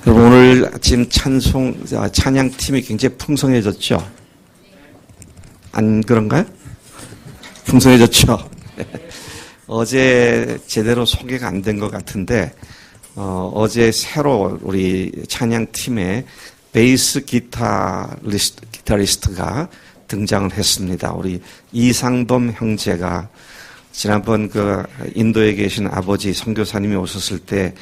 여러분, 오늘 아침 찬양팀이 굉장히 풍성해졌죠? 안 그런가요? 풍성해졌죠? 어제 제대로 소개가 안 된 것 같은데, 어제 새로 우리 찬양팀에 베이스 기타리스트가 등장을 했습니다. 우리 이상범 형제가 지난번 그 인도에 계신 아버지 선교사님이 오셨을 때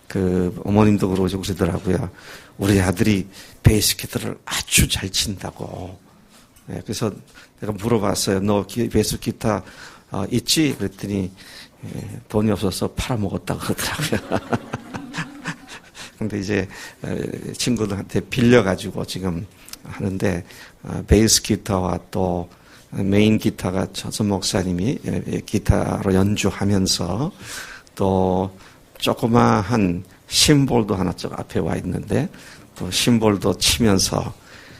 그 어머님도 그러시더라고요. 우리 아들이 베이스 기타를 아주 잘 친다고. 네, 그래서 내가 물어봤어요. 너 베이스 기타 있지? 그랬더니 돈이 없어서 팔아먹었다고 그러더라고요. 근데 이제 친구들한테 빌려가지고 지금 하는데 베이스 기타와 또 메인 기타가 저선 목사님이 기타로 연주하면서 또 조그마한 심볼도 하나 저 앞에 와 있는데 또 심볼도 치면서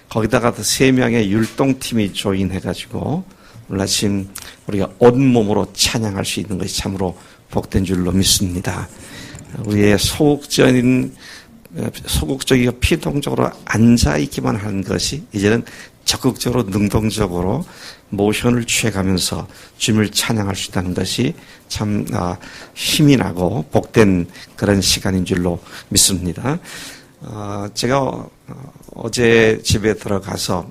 거기다가 또 3명의 율동팀이 조인해가지고 오늘 아침 우리가 온몸으로 찬양할 수 있는 것이 참으로 복된 줄로 믿습니다. 우리의 소극적이고 피동적으로 앉아있기만 하는 것이 이제는 적극적으로 능동적으로 모션을 취해가면서 주님을 찬양할 수 있다는 것이 참 힘이 나고 복된 그런 시간인 줄로 믿습니다. 제가 어제 집에 들어가서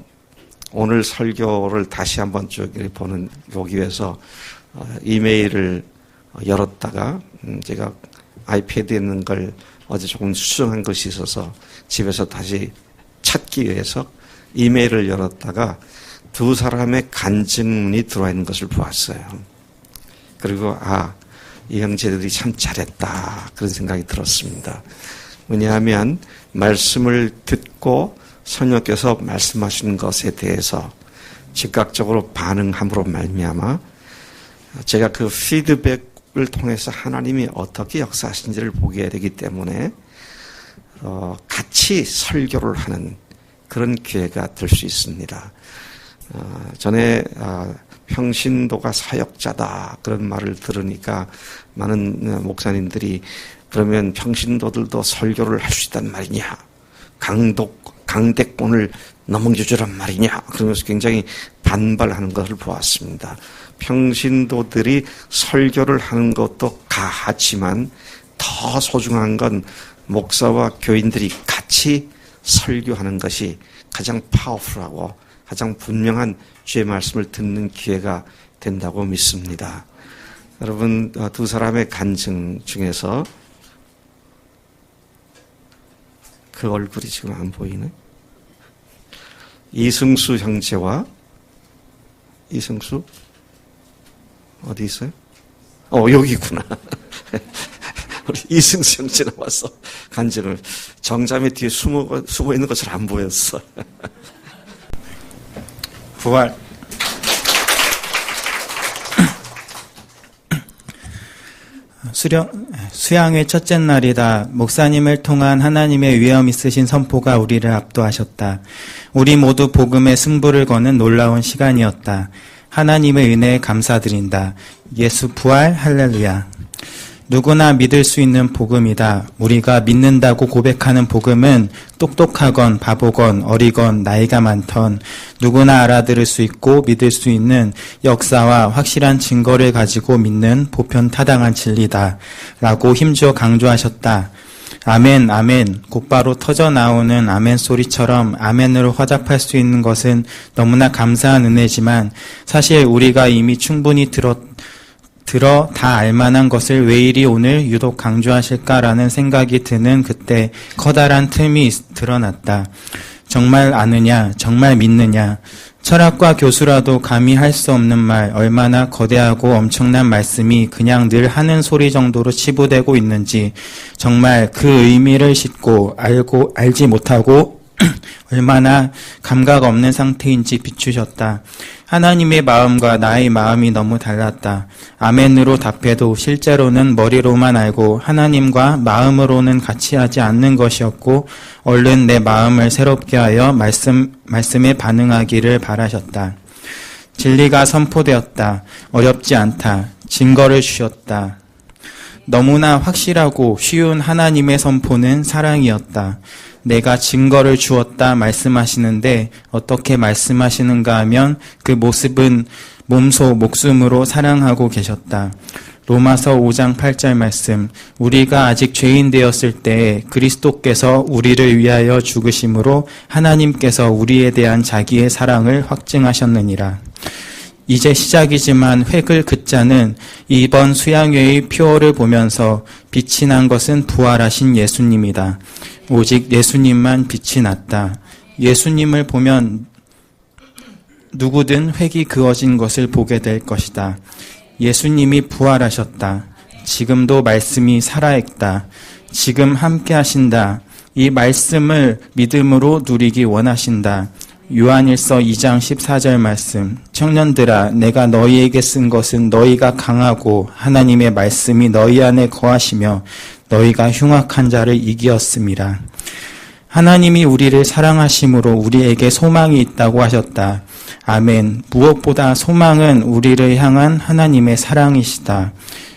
오늘 설교를 다시 한번 쭉 보기 위해서 이메일을 열었다가 제가 아이패드에 있는 걸 어제 조금 수정한 것이 있어서 집에서 다시 찾기 위해서 이메일을 열었다가 2사람의 간증문이 들어와 있는 것을 보았어요. 그리고 이 형제들이 참 잘했다 그런 생각이 들었습니다. 왜냐하면 말씀을 듣고 성령께서 말씀하시는 것에 대해서 즉각적으로 반응함으로 말미암아 제가 그 피드백을 통해서 하나님이 어떻게 역사하신지를 보게 되기 때문에 같이 설교를 하는 그런 기회가 될 수 있습니다. 전에 평신도가 사역자다 그런 말을 들으니까 많은 목사님들이 그러면 평신도들도 설교를 할 수 있단 말이냐, 강대권을 넘겨주란 말이냐 그러면서 굉장히 반발하는 것을 보았습니다. 평신도들이 설교를 하는 것도 가하지만 더 소중한 건 목사와 교인들이 같이 설교하는 것이 가장 파워풀하고 가장 분명한 주의 말씀을 듣는 기회가 된다고 믿습니다. 여러분, 2사람의 간증 중에서 그 얼굴이 지금 안 보이네. 이승수 형제와 이승수 어디 있어요? 여기 있구나. 우리 이승수 형제 나와서 간증을 정자매 뒤에 숨어 있는 것처럼 안 보였어. 부활. 수양의 첫째 날이다. 목사님을 통한 하나님의 위엄 있으신 선포가 우리를 압도하셨다. 우리 모두 복음의 승부를 거는 놀라운 시간이었다. 하나님의 은혜에 감사드린다. 예수 부활 할렐루야. 누구나 믿을 수 있는 복음이다. 우리가 믿는다고 고백하는 복음은 똑똑하건 바보건 어리건 나이가 많던 누구나 알아들을 수 있고 믿을 수 있는 역사와 확실한 증거를 가지고 믿는 보편타당한 진리다. 라고 힘주어 강조하셨다. 아멘, 아멘. 곧바로 터져나오는 아멘 소리처럼 아멘으로 화답할 수 있는 것은 너무나 감사한 은혜지만 사실 우리가 이미 충분히 들어 다 알만한 것을 왜 이리 오늘 유독 강조하실까라는 생각이 드는 그때 커다란 틈이 드러났다. 정말 아느냐? 정말 믿느냐? 철학과 교수라도 감히 할 수 없는 말, 얼마나 거대하고 엄청난 말씀이 그냥 늘 하는 소리 정도로 치부되고 있는지 정말 그 의미를 싣고 알지 못하고 얼마나 감각 없는 상태인지 비추셨다. 하나님의 마음과 나의 마음이 너무 달랐다. 아멘으로 답해도 실제로는 머리로만 알고 하나님과 마음으로는 같이 하지 않는 것이었고 얼른 내 마음을 새롭게 하여 말씀에 반응하기를 바라셨다. 진리가 선포되었다. 어렵지 않다. 증거를 주셨다. 너무나 확실하고 쉬운 하나님의 선포는 사랑이었다. 내가 증거를 주었다 말씀하시는데 어떻게 말씀하시는가 하면 그 모습은 몸소 목숨으로 사랑하고 계셨다. 로마서 5장 8절 말씀, 우리가 아직 죄인 되었을 때에 그리스도께서 우리를 위하여 죽으심으로 하나님께서 우리에 대한 자기의 사랑을 확증하셨느니라. 이제 시작이지만 획을 긋자는 이번 수양회의 표어를 보면서 빛이 난 것은 부활하신 예수님이다. 오직 예수님만 빛이 났다. 예수님을 보면 누구든 획이 그어진 것을 보게 될 것이다. 예수님이 부활하셨다. 지금도 말씀이 살아있다. 지금 함께 하신다. 이 말씀을 믿음으로 누리기 원하신다. 요한일서 2장 14절 말씀, 청년들아 내가 너희에게 쓴 것은 너희가 강하고 하나님의 말씀이 너희 안에 거하시며 너희가 흉악한 자를 이기었음이라. 하나님이 우리를 사랑하심으로 우리에게 소망이 있다고 하셨다. 아멘. 무엇보다 소망은 우리를 향한 하나님의 사랑이시다.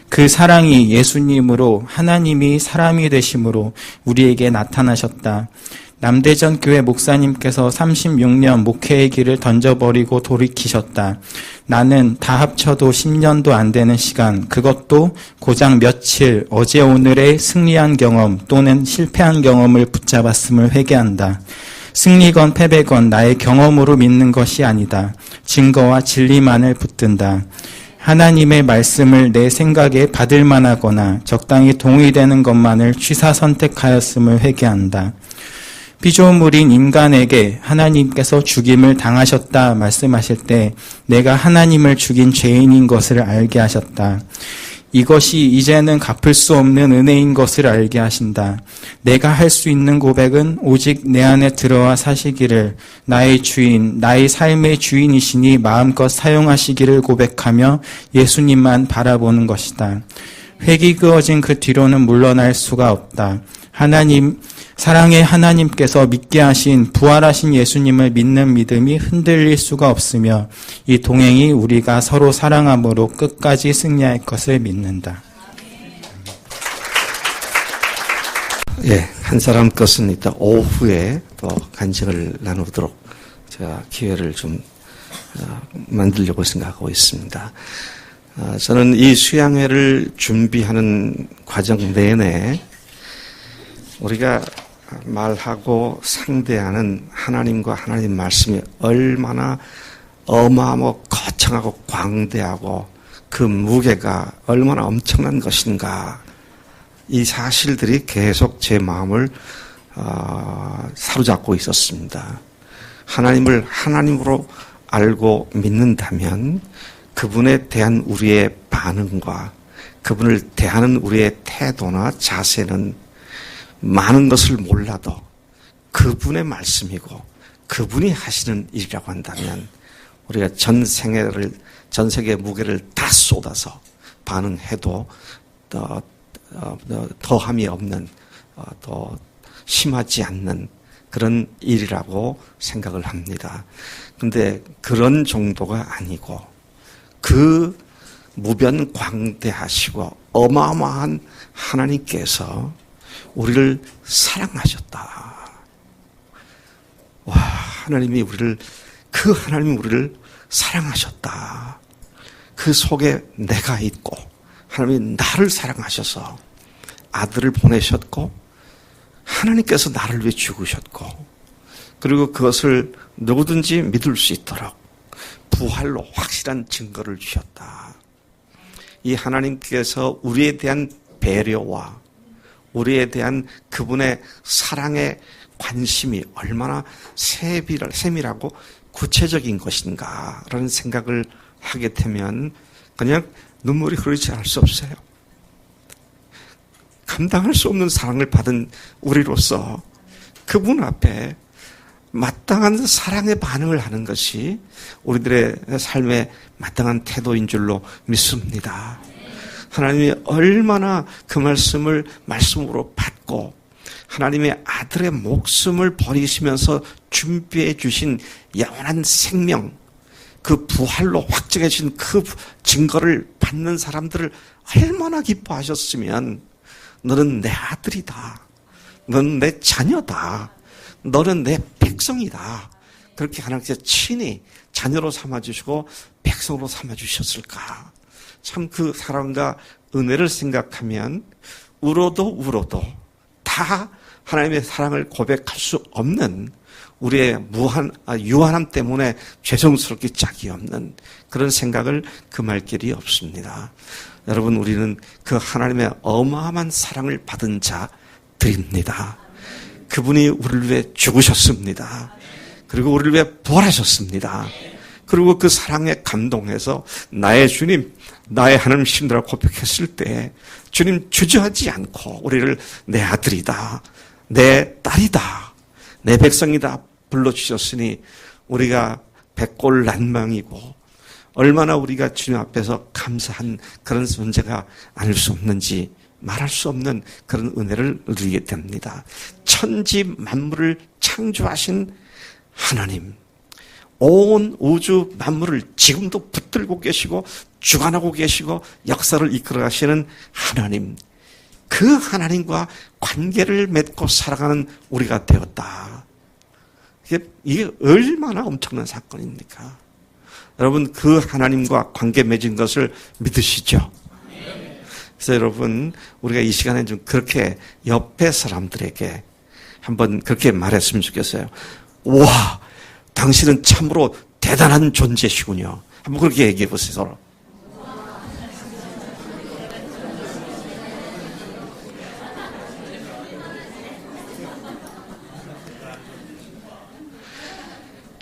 그 사랑이 예수님으로 하나님이 사람이 되심으로 우리에게 나타나셨다. 남대전 교회 목사님께서 36년 목회의 길을 던져버리고 돌이키셨다. 나는 다 합쳐도 10년도 안 되는 시간, 그것도 고작 며칠, 어제 오늘의 승리한 경험 또는 실패한 경험을 붙잡았음을 회개한다. 승리건 패배건 나의 경험으로 믿는 것이 아니다. 증거와 진리만을 붙든다. 하나님의 말씀을 내 생각에 받을 만하거나 적당히 동의되는 것만을 취사 선택하였음을 회개한다. 피조물인 인간에게 하나님께서 죽임을 당하셨다 말씀하실 때 내가 하나님을 죽인 죄인인 것을 알게 하셨다. 이것이 이제는 갚을 수 없는 은혜인 것을 알게 하신다. 내가 할 수 있는 고백은 오직 내 안에 들어와 사시기를 나의 주인, 나의 삶의 주인이시니 마음껏 사용하시기를 고백하며 예수님만 바라보는 것이다. 획이 그어진 그 뒤로는 물러날 수가 없다. 사랑의 하나님께서 믿게 하신 부활하신 예수님을 믿는 믿음이 흔들릴 수가 없으며 이 동행이 우리가 서로 사랑함으로 끝까지 승리할 것을 믿는다. 예, 한 사람 것은 이따 오후에 또 간증을 나누도록 제가 기회를 좀 만들려고 생각하고 있습니다. 저는 이 수양회를 준비하는 과정 내내 우리가 말하고 상대하는 하나님과 하나님 말씀이 얼마나 어마어마하고 거창하고 광대하고 그 무게가 얼마나 엄청난 것인가, 이 사실들이 계속 제 마음을 사로잡고 있었습니다. 하나님을 하나님으로 알고 믿는다면 그분에 대한 우리의 반응과 그분을 대하는 우리의 태도나 자세는 많은 것을 몰라도 그분의 말씀이고 그분이 하시는 일이라고 한다면 우리가 전 세계의 무게를 다 쏟아서 반응해도 더함이 없는, 더 심하지 않는 그런 일이라고 생각을 합니다. 그런데 그런 정도가 아니고 그 무변광대하시고 어마어마한 하나님께서 우리를 사랑하셨다. 와, 하나님이 우리를 사랑하셨다. 그 속에 내가 있고 하나님이 나를 사랑하셔서 아들을 보내셨고 하나님께서 나를 위해 죽으셨고 그리고 그것을 누구든지 믿을 수 있도록 부활로 확실한 증거를 주셨다. 이 하나님께서 우리에 대한 배려와 우리에 대한 그분의 사랑의 관심이 얼마나 세밀하고 구체적인 것인가라는 생각을 하게 되면 그냥 눈물이 흐르지 않을 수 없어요. 감당할 수 없는 사랑을 받은 우리로서 그분 앞에 마땅한 사랑의 반응을 하는 것이 우리들의 삶의 마땅한 태도인 줄로 믿습니다. 하나님이 얼마나 그 말씀으로 받고 하나님의 아들의 목숨을 버리시면서 준비해 주신 영원한 생명, 그 부활로 확정해 주신 그 증거를 받는 사람들을 얼마나 기뻐하셨으면 너는 내 아들이다. 너는 내 자녀다. 너는 내 백성이다. 그렇게 하나님께서 친히 자녀로 삼아주시고 백성으로 삼아주셨을까. 참 그 사랑과 은혜를 생각하면 울어도 다 하나님의 사랑을 고백할 수 없는 우리의 유한함 때문에 죄송스럽기 짝이 없는 그런 생각을 금할 길이 없습니다. 여러분, 우리는 그 하나님의 어마어마한 사랑을 받은 자들입니다. 그분이 우리를 위해 죽으셨습니다. 그리고 우리를 위해 부활하셨습니다. 그리고 그 사랑에 감동해서 나의 주님, 나의 하나님 신들아 고백했을 때 주님 주저하지 않고 우리를 내 아들이다, 내 딸이다, 내 백성이다 불러주셨으니 우리가 백골난망이고 얼마나 우리가 주님 앞에서 감사한 그런 존재가 아닐 수 없는지 말할 수 없는 그런 은혜를 누리게 됩니다. 천지 만물을 창조하신 하나님, 온 우주 만물을 지금도 붙들고 계시고 주관하고 계시고 역사를 이끌어 가시는 하나님, 그 하나님과 관계를 맺고 살아가는 우리가 되었다. 이게 얼마나 엄청난 사건입니까? 여러분, 그 하나님과 관계 맺은 것을 믿으시죠? 그래서 여러분, 우리가 이 시간에 좀 그렇게 옆에 사람들에게 한번 그렇게 말했으면 좋겠어요. 와, 당신은 참으로 대단한 존재시군요. 한번 그렇게 얘기해 보세요, 서로.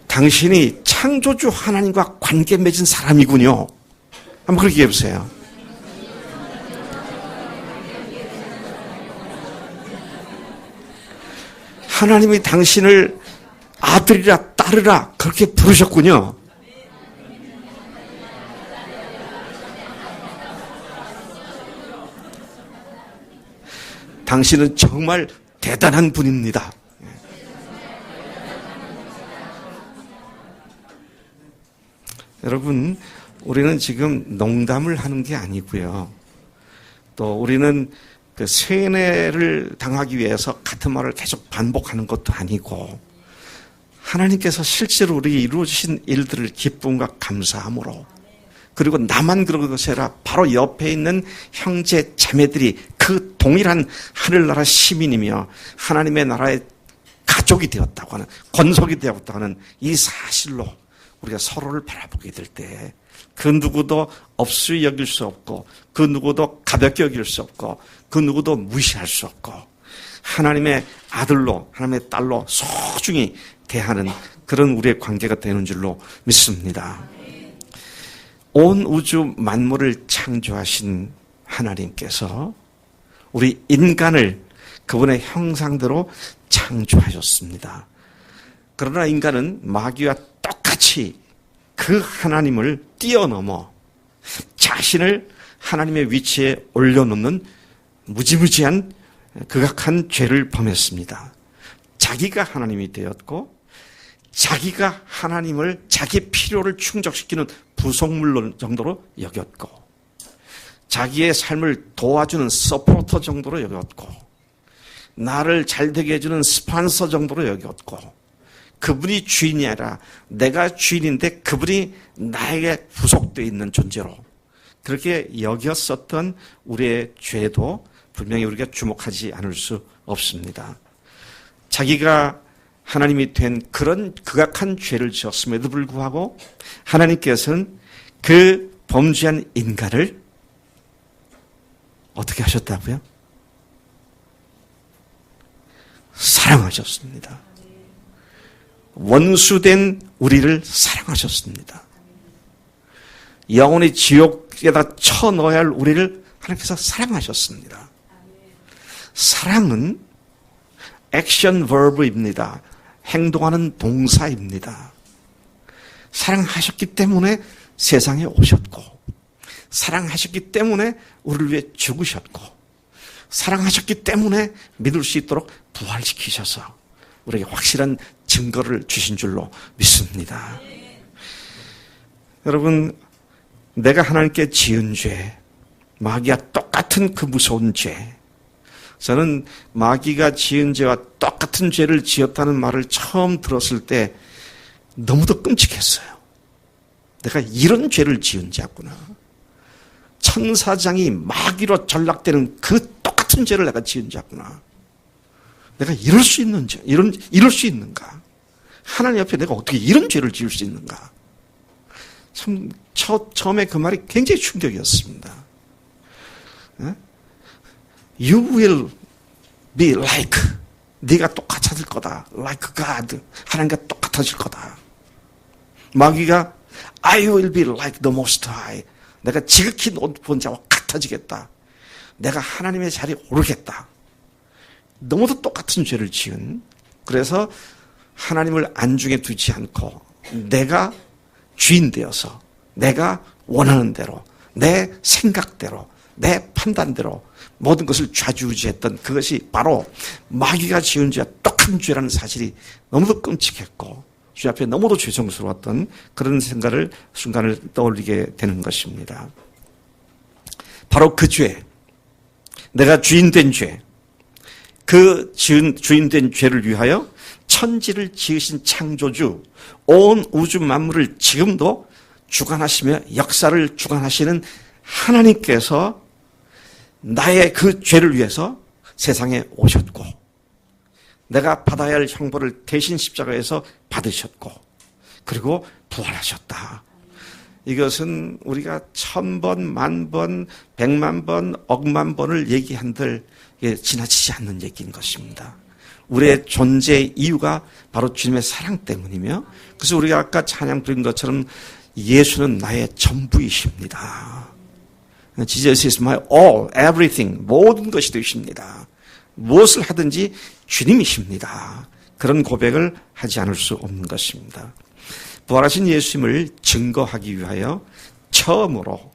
당신이 창조주 하나님과 관계 맺은 사람이군요. 한번 그렇게 얘기해 보세요. 하나님이 당신을 아들이라 딸이라 그렇게 부르셨군요. 당신은 정말 대단한 분입니다. 여러분, 우리는 지금 농담을 하는 게 아니고요. 또 우리는 그 세뇌를 당하기 위해서 같은 말을 계속 반복하는 것도 아니고, 하나님께서 실제로 우리에게 이루어주신 일들을 기쁨과 감사함으로, 그리고 나만 그런 것이 아니라 바로 옆에 있는 형제 자매들이 그 동일한 하늘나라 시민이며 하나님의 나라의 가족이 되었다고 하는, 권속이 되었다고 하는 이 사실로 우리가 서로를 바라보게 될 때 그 누구도 없이 여길 수 없고, 그 누구도 가볍게 여길 수 없고, 그 누구도 무시할 수 없고, 하나님의 아들로, 하나님의 딸로 소중히 대하는 그런 우리의 관계가 되는 줄로 믿습니다. 온 우주 만물을 창조하신 하나님께서 우리 인간을 그분의 형상대로 창조하셨습니다. 그러나 인간은 마귀와 똑같이 그 하나님을 뛰어넘어 자신을 하나님의 위치에 올려놓는 무지무지한 극악한 죄를 범했습니다. 자기가 하나님이 되었고, 자기가 하나님을 자기 필요를 충족시키는 부속물 정도로 여겼고, 자기의 삶을 도와주는 서포터 정도로 여겼고, 나를 잘되게 해주는 스폰서 정도로 여겼고, 그분이 주인이 아니라 내가 주인인데 그분이 나에게 부속되어 있는 존재로 그렇게 여겼었던 우리의 죄도 분명히 우리가 주목하지 않을 수 없습니다. 자기가 하나님이 된 그런 극악한 죄를 지었음에도 불구하고 하나님께서는 그 범죄한 인간을 어떻게 하셨다고요? 사랑하셨습니다. 원수된 우리를 사랑하셨습니다. 영원히 지옥에다 쳐넣어야 할 우리를 하나님께서 사랑하셨습니다. 사랑은 액션 버브입니다. 행동하는 동사입니다. 사랑하셨기 때문에 세상에 오셨고, 사랑하셨기 때문에 우리를 위해 죽으셨고, 사랑하셨기 때문에 믿을 수 있도록 부활시키셔서 우리에게 확실한 증거를 주신 줄로 믿습니다. 여러분, 내가 하나님께 지은 죄, 마귀와 똑같은 그 무서운 죄. 저는 마귀가 지은 죄와 똑같은 죄를 지었다는 말을 처음 들었을 때 너무도 끔찍했어요. 내가 이런 죄를 지은 자구나. 천사장이 마귀로 전락되는 그 똑같은 죄를 내가 지은 자구나. 내가 이럴 수 있는 죄, 이럴 수 있는가? 하나님 앞에 내가 어떻게 이런 죄를 지을 수 있는가? 참, 처음에 그 말이 굉장히 충격이었습니다. You will be like. 네가 똑같아질 거다. Like God. 하나님과 똑같아질 거다. 마귀가 I will be like the Most High. 내가 지극히 높은 자와 같아지겠다. 내가 하나님의 자리에 오르겠다. 너무도 똑같은 죄를 지은. 그래서 하나님을 안중에 두지 않고 내가 주인 되어서 내가 원하는 대로 내 생각대로 내 판단대로 모든 것을 좌지우지했던 그것이 바로 마귀가 지은 죄와 똑같은 죄라는 사실이 너무도 끔찍했고 주 앞에 너무도 죄송스러웠던 그런 순간을 떠올리게 되는 것입니다. 바로 그 죄, 내가 주인된 죄, 그 주인된 죄를 위하여 천지를 지으신 창조주, 온 우주 만물을 지금도 주관하시며 역사를 주관하시는 하나님께서 나의 그 죄를 위해서 세상에 오셨고 내가 받아야 할 형벌을 대신 십자가에서 받으셨고 그리고 부활하셨다. 이것은 우리가 1000번, 만번, 100만 번, 억만 번을 얘기한들 지나치지 않는 얘기인 것입니다. 우리의 존재의 이유가 바로 주님의 사랑 때문이며 그래서 우리가 아까 찬양 드린 것처럼 예수는 나의 전부이십니다. Jesus is my all, everything, 모든 것이 되십니다. 무엇을 하든지 주님이십니다. 그런 고백을 하지 않을 수 없는 것입니다. 부활하신 예수님을 증거하기 위하여 처음으로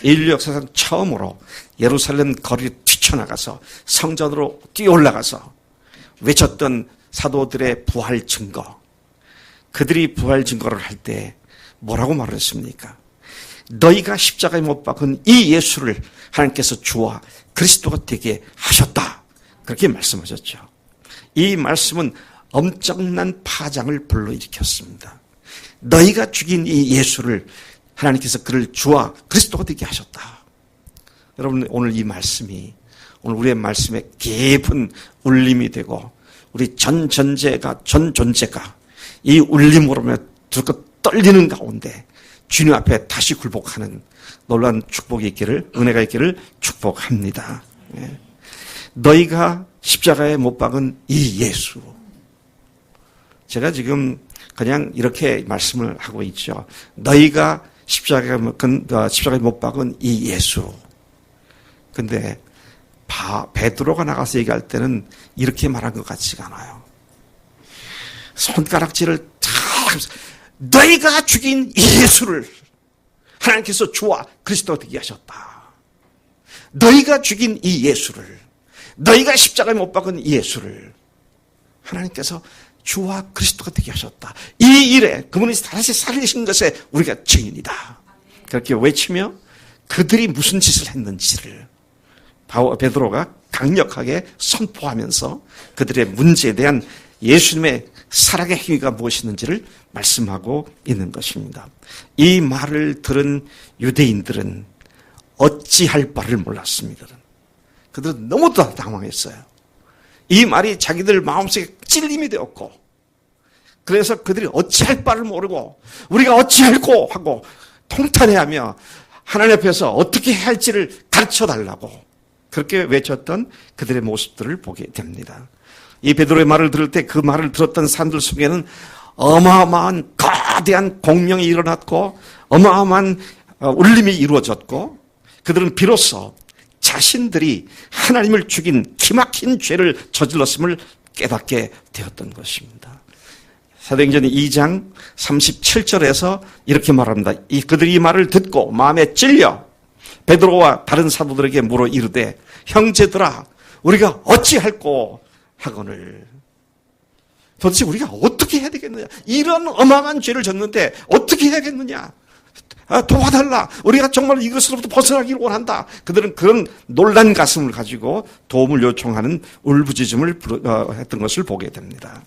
인류 역사상 처음으로 예루살렘 거리를 뛰쳐나가서 성전으로 뛰어올라가서 외쳤던 사도들의 부활 증거. 그들이 부활 증거를 할 때 뭐라고 말을 했습니까? 너희가 십자가에 못 박은 이 예수를 하나님께서 주와 그리스도가 되게 하셨다. 그렇게 말씀하셨죠. 이 말씀은 엄청난 파장을 불러일으켰습니다. 너희가 죽인 이 예수를 하나님께서 그를 주와 그리스도가 되게 하셨다. 여러분 오늘 이 말씀이 오늘 우리의 말씀에 깊은 울림이 되고 우리 전 존재가 이 울림으로 들고 떨리는 가운데 주님 앞에 다시 굴복하는 놀라운 축복이 있기를 은혜가 있기를 축복합니다. 너희가 십자가에 못 박은 이 예수. 제가 지금 그냥 이렇게 말씀을 하고 있죠. 너희가 십자가에 못 박은 이 예수. 근데 베드로가 나가서 얘기할 때는 이렇게 말한 것 같지가 않아요. 손가락질을 다 하면서 너희가 죽인 이 예수를 하나님께서 주와 그리스도가 되게 하셨다. 너희가 죽인 이 예수를, 너희가 십자가에 못 박은 이 예수를 하나님께서 주와 그리스도가 되게 하셨다. 이 일에 그분이 다시 살리신 것에 우리가 증인이다. 그렇게 외치며 그들이 무슨 짓을 했는지를 베드로가 강력하게 선포하면서 그들의 문제에 대한 예수님의 사랑의 행위가 무엇이었는지를 말씀하고 있는 것입니다. 이 말을 들은 유대인들은 어찌할 바를 몰랐습니다. 그들은 너무도 당황했어요. 이 말이 자기들 마음속에 찔림이 되었고 그래서 그들이 어찌할 바를 모르고 우리가 어찌할꼬 하고 통탄해하며 하나님 앞에서 어떻게 해야 할지를 가르쳐달라고 그렇게 외쳤던 그들의 모습들을 보게 됩니다. 이 베드로의 말을 들을 때 그 말을 들었던 사람들 속에는 어마어마한 거대한 공명이 일어났고 어마어마한 울림이 이루어졌고 그들은 비로소 자신들이 하나님을 죽인 기막힌 죄를 저질렀음을 깨닫게 되었던 것입니다. 사도행전 2장 37절에서 이렇게 말합니다. 그들이 이 말을 듣고 마음에 찔려 베드로와 다른 사도들에게 물어 이르되 형제들아 우리가 어찌할꼬 하거늘. 도대체 우리가 어떻게 해야 되겠느냐? 이런 어마어마한 죄를 졌는데 어떻게 해야겠느냐? 도와달라. 우리가 정말 이것으로부터 벗어나기를 원한다. 그들은 그런 놀란 가슴을 가지고 도움을 요청하는 울부짖음을 했던 것을 보게 됩니다.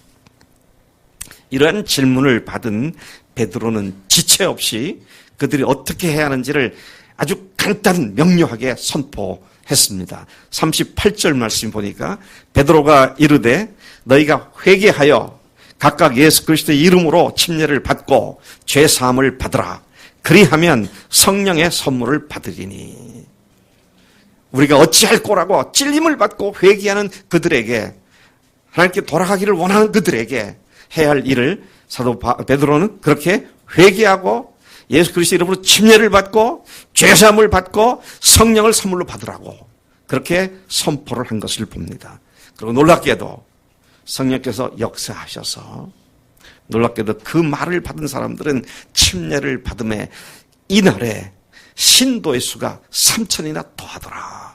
이러한 질문을 받은 베드로는 지체 없이 그들이 어떻게 해야 하는지를 아주 간단 명료하게 선포했습니다. 38절 말씀 보니까 베드로가 이르되 너희가 회개하여 각각 예수 그리스도의 이름으로 침례를 받고 죄 사함을 받으라. 그리하면 성령의 선물을 받으리니. 우리가 어찌할 거라고 찔림을 받고 회개하는 그들에게, 하나님께 돌아가기를 원하는 그들에게 해야 할 일을 사도 베드로는 그렇게 회개하고 예수 그리스도 이름으로 침례를 받고 죄사함을 받고 성령을 선물로 받으라고 그렇게 선포를 한 것을 봅니다. 그리고 놀랍게도 성령께서 역사하셔서 놀랍게도 그 말을 받은 사람들은 침례를 받음에 이날에 신도의 수가 3,000이나 더하더라.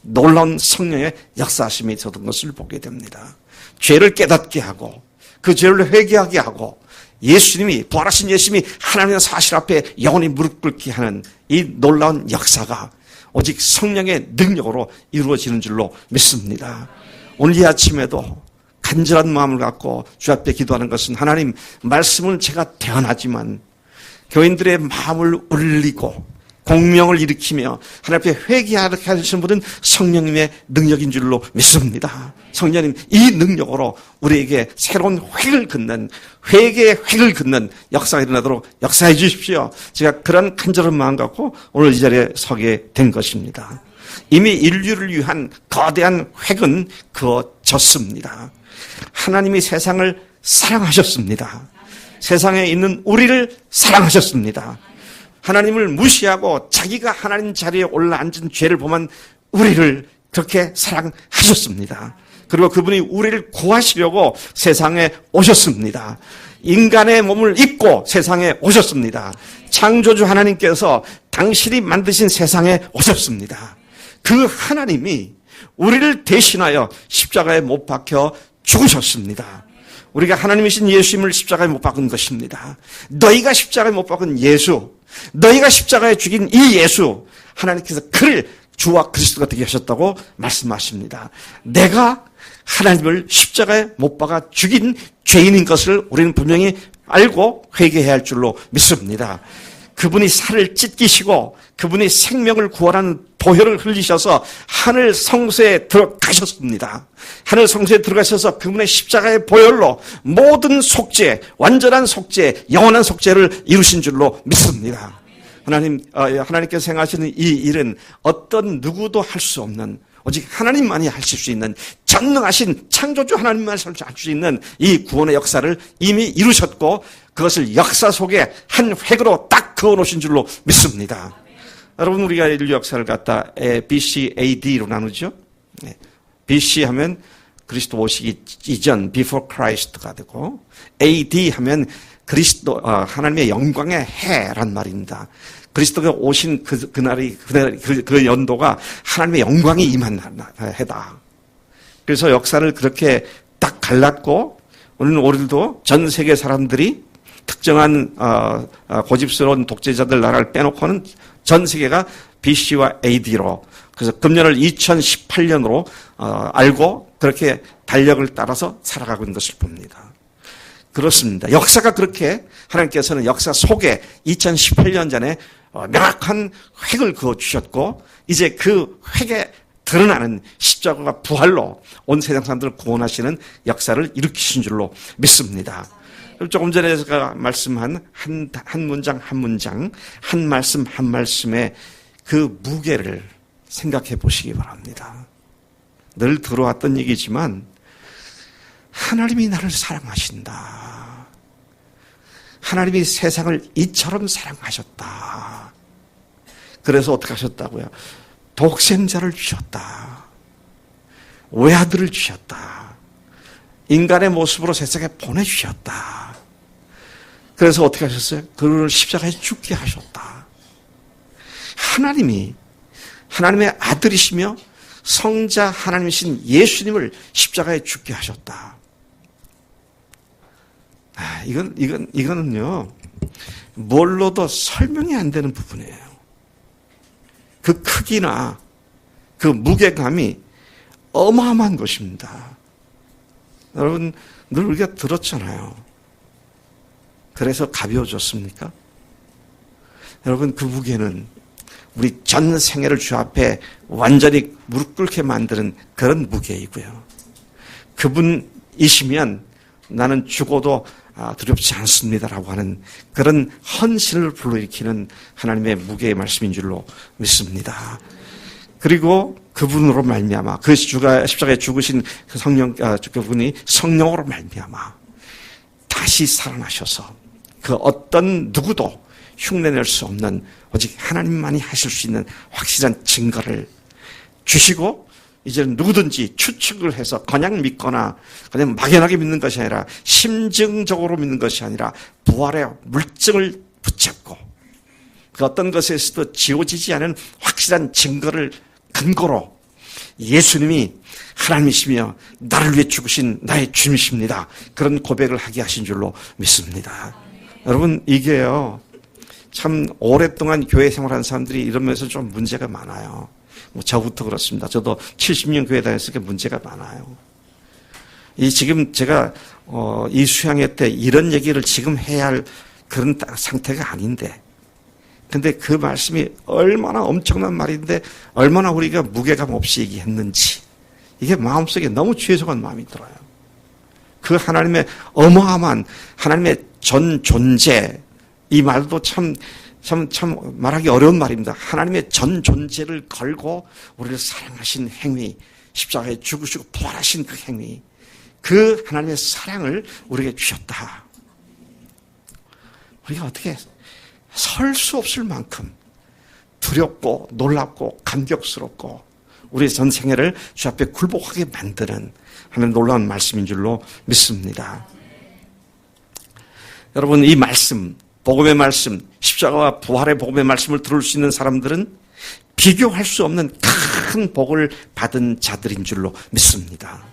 놀라운 성령의 역사하심이 있었던 것을 보게 됩니다. 죄를 깨닫게 하고 그 죄를 회개하게 하고 예수님이, 부활하신 예수님이 하나님의 사실 앞에 영원히 무릎 꿇게 하는 이 놀라운 역사가 오직 성령의 능력으로 이루어지는 줄로 믿습니다. 오늘 이 아침에도 간절한 마음을 갖고 주 앞에 기도하는 것은 하나님, 말씀은 제가 대언하지만 교인들의 마음을 울리고 공명을 일으키며 하나님 앞에 회개하게 하시는 분은 성령님의 능력인 줄로 믿습니다. 성령님, 이 능력으로 우리에게 새로운 획을 긋는, 회개의 획을 긋는 역사가 일어나도록 역사해 주십시오. 제가 그런 간절한 마음 갖고 오늘 이 자리에 서게 된 것입니다. 이미 인류를 위한 거대한 획은 그어졌습니다. 하나님이 세상을 사랑하셨습니다. 세상에 있는 우리를 사랑하셨습니다. 하나님을 무시하고 자기가 하나님 자리에 올라앉은 죄를 범한 우리를 그렇게 사랑하셨습니다. 그리고 그분이 우리를 구하시려고 세상에 오셨습니다. 인간의 몸을 입고 세상에 오셨습니다. 창조주 하나님께서 당신이 만드신 세상에 오셨습니다. 그 하나님이 우리를 대신하여 십자가에 못 박혀 죽으셨습니다. 우리가 하나님이신 예수님을 십자가에 못 박은 것입니다. 너희가 십자가에 못 박은 예수, 너희가 십자가에 죽인 이 예수, 하나님께서 그를 주와 그리스도가 되게 하셨다고 말씀하십니다. 내가 하나님을 십자가에 못 박아 죽인 죄인인 것을 우리는 분명히 알고 회개해야 할 줄로 믿습니다. 그분이 살을 찢기시고 그분이 생명을 구원하는 보혈을 흘리셔서 하늘 성소에 들어가셨습니다. 하늘 성소에 들어가셔서 그분의 십자가의 보혈로 모든 속죄, 완전한 속죄, 영원한 속죄를 이루신 줄로 믿습니다. 하나님께서 행하시는 이 일은 어떤 누구도 할 수 없는, 오직 하나님만이 하실 수 있는, 전능하신 창조주 하나님만 할 수 있는 이 구원의 역사를 이미 이루셨고 그것을 역사 속에 한 획으로 딱 그어놓으신 줄로 믿습니다. 여러분, 우리가 인류 역사를 갖다 BC, AD로 나누죠. BC 하면 그리스도 오시기 이전, before Christ가 되고, AD 하면 그리스도, 하나님의 영광의 해란 말입니다. 그리스도가 오신 그 연도가 하나님의 영광이 임한 해다. 그래서 역사를 그렇게 딱 갈랐고, 오늘도 전 세계 사람들이 특정한 고집스러운 독재자들 나라를 빼놓고는 전 세계가 BC와 AD로, 그래서 금년을 2018년으로 알고 그렇게 달력을 따라서 살아가고 있는 것을 봅니다. 그렇습니다. 역사가 그렇게 하나님께서는 역사 속에 2018년 전에 명확한 획을 그어주셨고, 이제 그 획에 드러나는 십자가가 부활로 온 세상 사람들을 구원하시는 역사를 일으키신 줄로 믿습니다. 조금 전에 제가 말씀한 한 문장 한 문장, 한 말씀 한 말씀의 그 무게를 생각해 보시기 바랍니다. 늘 들어왔던 얘기지만 하나님이 나를 사랑하신다. 하나님이 세상을 이처럼 사랑하셨다. 그래서 어떻게 하셨다고요? 독생자를 주셨다. 외아들을 주셨다. 인간의 모습으로 세상에 보내주셨다. 그래서 어떻게 하셨어요? 그를 십자가에 죽게 하셨다. 하나님이 하나님의 아들이시며 성자 하나님이신 예수님을 십자가에 죽게 하셨다. 이거는요, 뭘로도 설명이 안 되는 부분이에요. 그 크기나 그 무게감이 어마어마한 것입니다. 여러분, 늘 우리가 들었잖아요. 그래서 가벼워졌습니까? 여러분, 그 무게는 우리 전 생애를 주 앞에 완전히 무릎 꿇게 만드는 그런 무게이고요. 그분이시면 나는 죽어도 두렵지 않습니다라고 하는 그런 헌신을 불러일으키는 하나님의 무게의 말씀인 줄로 믿습니다. 그리고 그분으로 말미암아 그 주가 십자가에 죽으신 그 성령 그분이 성령으로 말미암아 다시 살아나셔서 그 어떤 누구도 흉내낼 수 없는 오직 하나님만이 하실 수 있는 확실한 증거를 주시고 이제는 누구든지 추측을 해서 그냥 믿거나 그냥 막연하게 믿는 것이 아니라 심증적으로 믿는 것이 아니라 부활의 물증을 붙잡고 그 어떤 것에서도 지워지지 않은 확실한 증거를 근거로 예수님이 하나님이시며 나를 위해 죽으신 나의 주님이십니다. 그런 고백을 하게 하신 줄로 믿습니다. 여러분, 이게요 참 오랫동안 교회 생활한 사람들이 이러면서 좀 문제가 많아요. 저부터 그렇습니다. 저도 70년 교회 다녔으니까 문제가 많아요. 지금 제가 이 수양회 때 이런 얘기를 지금 해야 할 그런 상태가 아닌데, 근데 그 말씀이 얼마나 엄청난 말인데 얼마나 우리가 무게감 없이 얘기했는지 이게 마음속에 너무 죄송한 마음이 들어요. 그 하나님의 어마어마한 하나님의 전 존재, 이 말도 참 말하기 어려운 말입니다. 하나님의 전 존재를 걸고 우리를 사랑하신 행위, 십자가에 죽으시고 부활하신 그 행위, 그 하나님의 사랑을 우리에게 주셨다. 우리가 어떻게 설 수 없을 만큼 두렵고 놀랍고 감격스럽고 우리의 전 생애를 주 앞에 굴복하게 만드는 하나님 놀라운 말씀인 줄로 믿습니다. 여러분, 이 말씀, 복음의 말씀, 십자가와 부활의 복음의 말씀을 들을 수 있는 사람들은 비교할 수 없는 큰 복을 받은 자들인 줄로 믿습니다.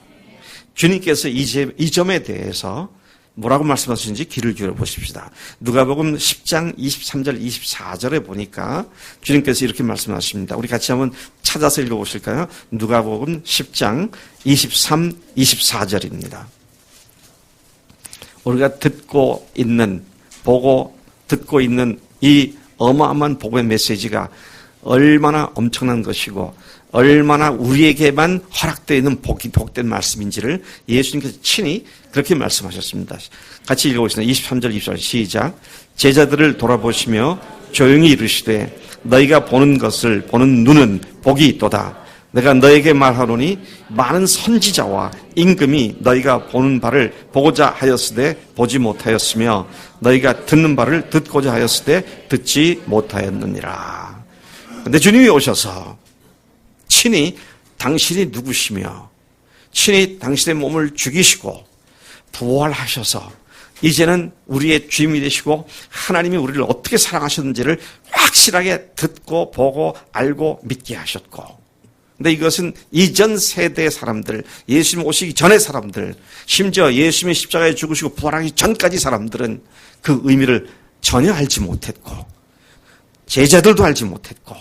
주님께서 이 점에 대해서 뭐라고 말씀하시는지 귀를 기울여 보십시다. 누가복음 10장 23절 24절에 보니까 주님께서 이렇게 말씀하십니다. 우리 같이 한번 찾아서 읽어보실까요? 누가복음 10장 23, 24절입니다. 우리가 듣고 있는 이 어마어마한 복음의 메시지가 얼마나 엄청난 것이고 얼마나 우리에게만 허락되어 있는 복된 말씀인지를 예수님께서 친히 그렇게 말씀하셨습니다. 같이 읽어보겠습니다. 23절 24절 시작. 제자들을 돌아보시며 조용히 이르시되 너희가 보는 것을 보는 눈은 복이 있도다. 내가 너에게 말하노니 많은 선지자와 임금이 너희가 보는 바를 보고자 하였으되 보지 못하였으며 너희가 듣는 바를 듣고자 하였으되 듣지 못하였느니라. 그런데 주님이 오셔서 친히 당신이 누구시며 친히 당신의 몸을 죽이시고 부활하셔서 이제는 우리의 주님이 되시고 하나님이 우리를 어떻게 사랑하셨는지를 확실하게 듣고 보고 알고 믿게 하셨고, 근데 이것은 이전 세대의 사람들, 예수님 오시기 전의 사람들, 심지어 예수님이 십자가에 죽으시고 부활하기 전까지 사람들은 그 의미를 전혀 알지 못했고 제자들도 알지 못했고,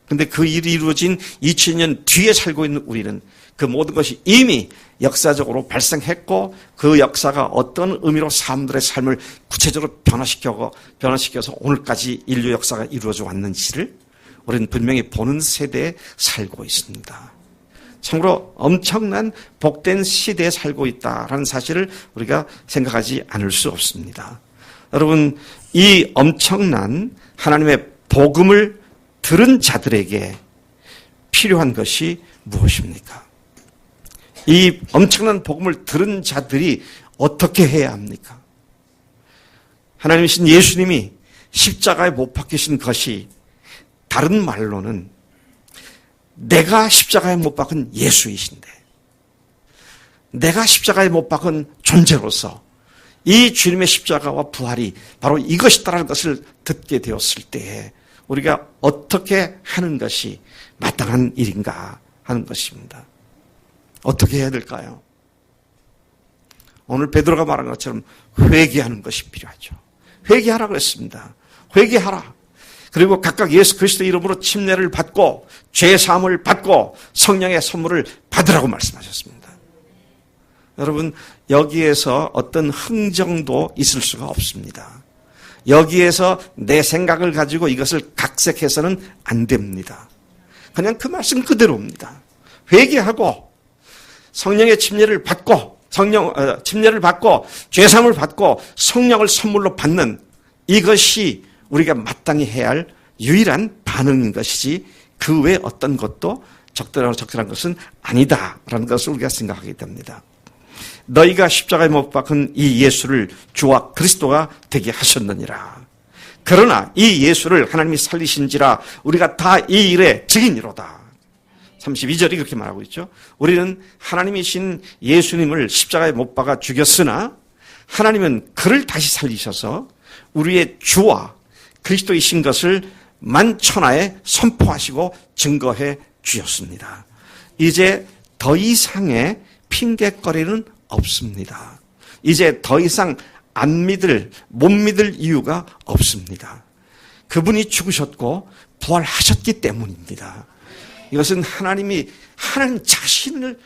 근데 그 일이 이루어진 2000년 뒤에 살고 있는 우리는 그 모든 것이 이미 역사적으로 발생했고 그 역사가 어떤 의미로 사람들의 삶을 구체적으로 변화시켜서 오늘까지 인류 역사가 이루어져 왔는지를 우리는 분명히 보는 세대에 살고 있습니다. 참으로 엄청난 복된 시대에 살고 있다라는 사실을 우리가 생각하지 않을 수 없습니다. 여러분, 이 엄청난 하나님의 복음을 들은 자들에게 필요한 것이 무엇입니까? 이 엄청난 복음을 들은 자들이 어떻게 해야 합니까? 하나님이신 예수님이 십자가에 못 박히신 것이 다른 말로는 내가 십자가에 못 박은 예수이신데, 내가 십자가에 못 박은 존재로서 이 주님의 십자가와 부활이 바로 이것이다라는 것을 듣게 되었을 때에 우리가 어떻게 하는 것이 마땅한 일인가 하는 것입니다. 어떻게 해야 될까요? 오늘 베드로가 말한 것처럼 회개하는 것이 필요하죠. 회개하라 그랬습니다. 회개하라. 그리고 각각 예수 그리스도의 이름으로 침례를 받고 죄 사함을 받고 성령의 선물을 받으라고 말씀하셨습니다. 여러분, 여기에서 어떤 흥정도 있을 수가 없습니다. 여기에서 내 생각을 가지고 이것을 각색해서는 안 됩니다. 그냥 그 말씀 그대로입니다. 회개하고 성령의 침례를 받고 침례를 받고 죄사함을 받고 성령을 선물로 받는 이것이 우리가 마땅히 해야 할 유일한 반응인 것이지 그 외 어떤 것도 적절한 것은 아니다라는 것을 우리가 생각하게 됩니다. 너희가 십자가에 못 박은 이 예수를 주와 그리스도가 되게 하셨느니라. 그러나 이 예수를 하나님이 살리신지라 우리가 다 이 일의 증인이로다. 32절이 그렇게 말하고 있죠. 우리는 하나님이신 예수님을 십자가에 못 박아 죽였으나 하나님은 그를 다시 살리셔서 우리의 주와 그리스도이신 것을 만천하에 선포하시고 증거해 주셨습니다. 이제 더 이상의 핑계거리는 없습니다. 이제 더 이상 못 믿을 이유가 없습니다. 그분이 죽으셨고 부활하셨기 때문입니다. 이것은 하나님 자신을,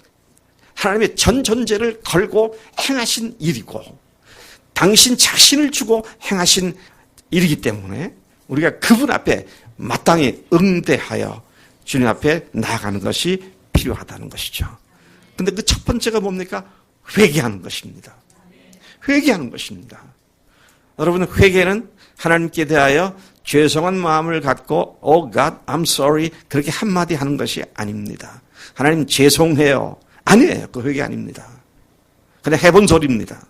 하나님의 전 존재를 걸고 행하신 일이고, 당신 자신을 주고 행하신 일이기 때문에 우리가 그분 앞에 마땅히 응대하여 주님 앞에 나아가는 것이 필요하다는 것이죠. 근데 그 첫 번째가 뭡니까? 회개하는 것입니다. 회개하는 것입니다. 여러분, 회개는 하나님께 대하여 죄송한 마음을 갖고 Oh God, I'm sorry 그렇게 한마디 하는 것이 아닙니다. 하나님 죄송해요. 아니에요. 그 회개 아닙니다. 그냥 해본 소리입니다.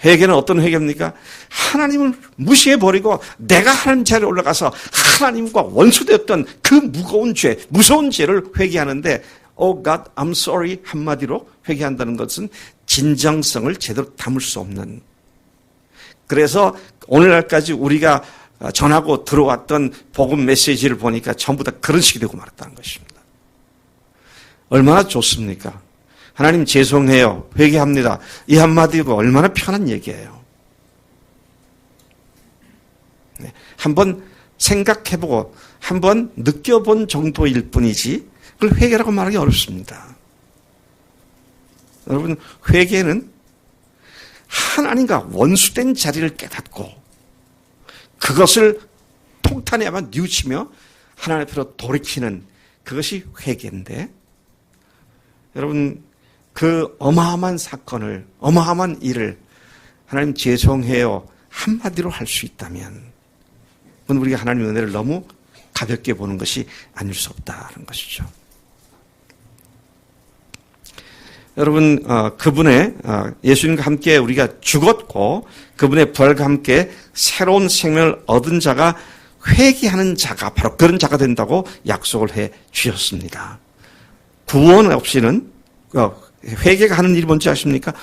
회개는 어떤 회개입니까? 하나님을 무시해버리고 내가 하나님 자리에 올라가서 하나님과 원수되었던 그 무서운 죄를 회개하는데 Oh God, I'm sorry 한마디로 회개한다는 것은 진정성을 제대로 담을 수 없는, 그래서 오늘날까지 우리가 전하고 들어왔던 복음 메시지를 보니까 전부 다 그런 식이 되고 말았다는 것입니다. 얼마나 좋습니까? 하나님 죄송해요. 회개합니다. 이 한마디가 얼마나 편한 얘기예요. 네, 한번 생각해보고 한번 느껴본 정도일 뿐이지 그걸 회개라고 말하기 어렵습니다. 여러분, 회개는 하나님과 원수된 자리를 깨닫고 그것을 통탄에만 뉘우치며 하나님 앞으로 돌이키는 그것이 회개인데, 여러분, 그 어마어마한 사건을, 어마어마한 일을 하나님 죄송해요 한마디로 할 수 있다면 그건 우리가 하나님의 은혜를 너무 가볍게 보는 것이 아닐 수 없다는 것이죠. 여러분, 그분의 예수님과 함께 우리가 죽었고 그분의 부활과 함께 새로운 생명을 얻은 자가 회개하는 자가 바로 그런 자가 된다고 약속을 해 주셨습니다. 구원 없이는 회개가 하는 일이 뭔지 아십니까?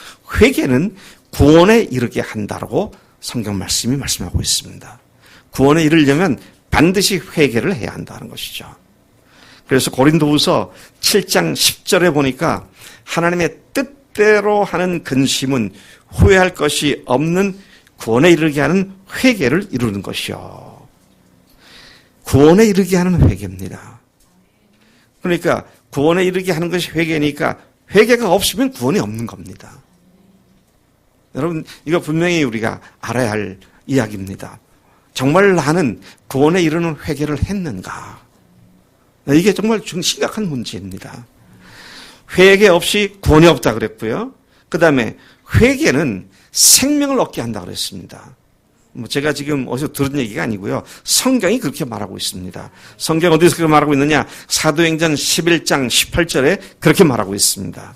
회개는 구원에 이르게 한다라고 성경 말씀이 말씀하고 있습니다. 구원에 이르려면 반드시 회개를 해야 한다는 것이죠. 그래서 고린도후서 7장 10절에 보니까 하나님의 뜻대로 하는 근심은 후회할 것이 없는 구원에 이르게 하는 회개를 이루는 것이요. 구원에 이르게 하는 회개입니다. 그러니까 구원에 이르게 하는 것이 회개니까 회개가 없으면 구원이 없는 겁니다. 여러분, 이거 분명히 우리가 알아야 할 이야기입니다. 정말 나는 구원에 이르는 회개를 했는가? 이게 정말 심각한 문제입니다. 회개 없이 구원이 없다 그랬고요. 그 다음에 회개는 생명을 얻게 한다 그랬습니다. 제가 지금 어디서 들은 얘기가 아니고요. 성경이 그렇게 말하고 있습니다. 성경 어디서 그렇게 말하고 있느냐? 사도행전 11장 18절에 그렇게 말하고 있습니다.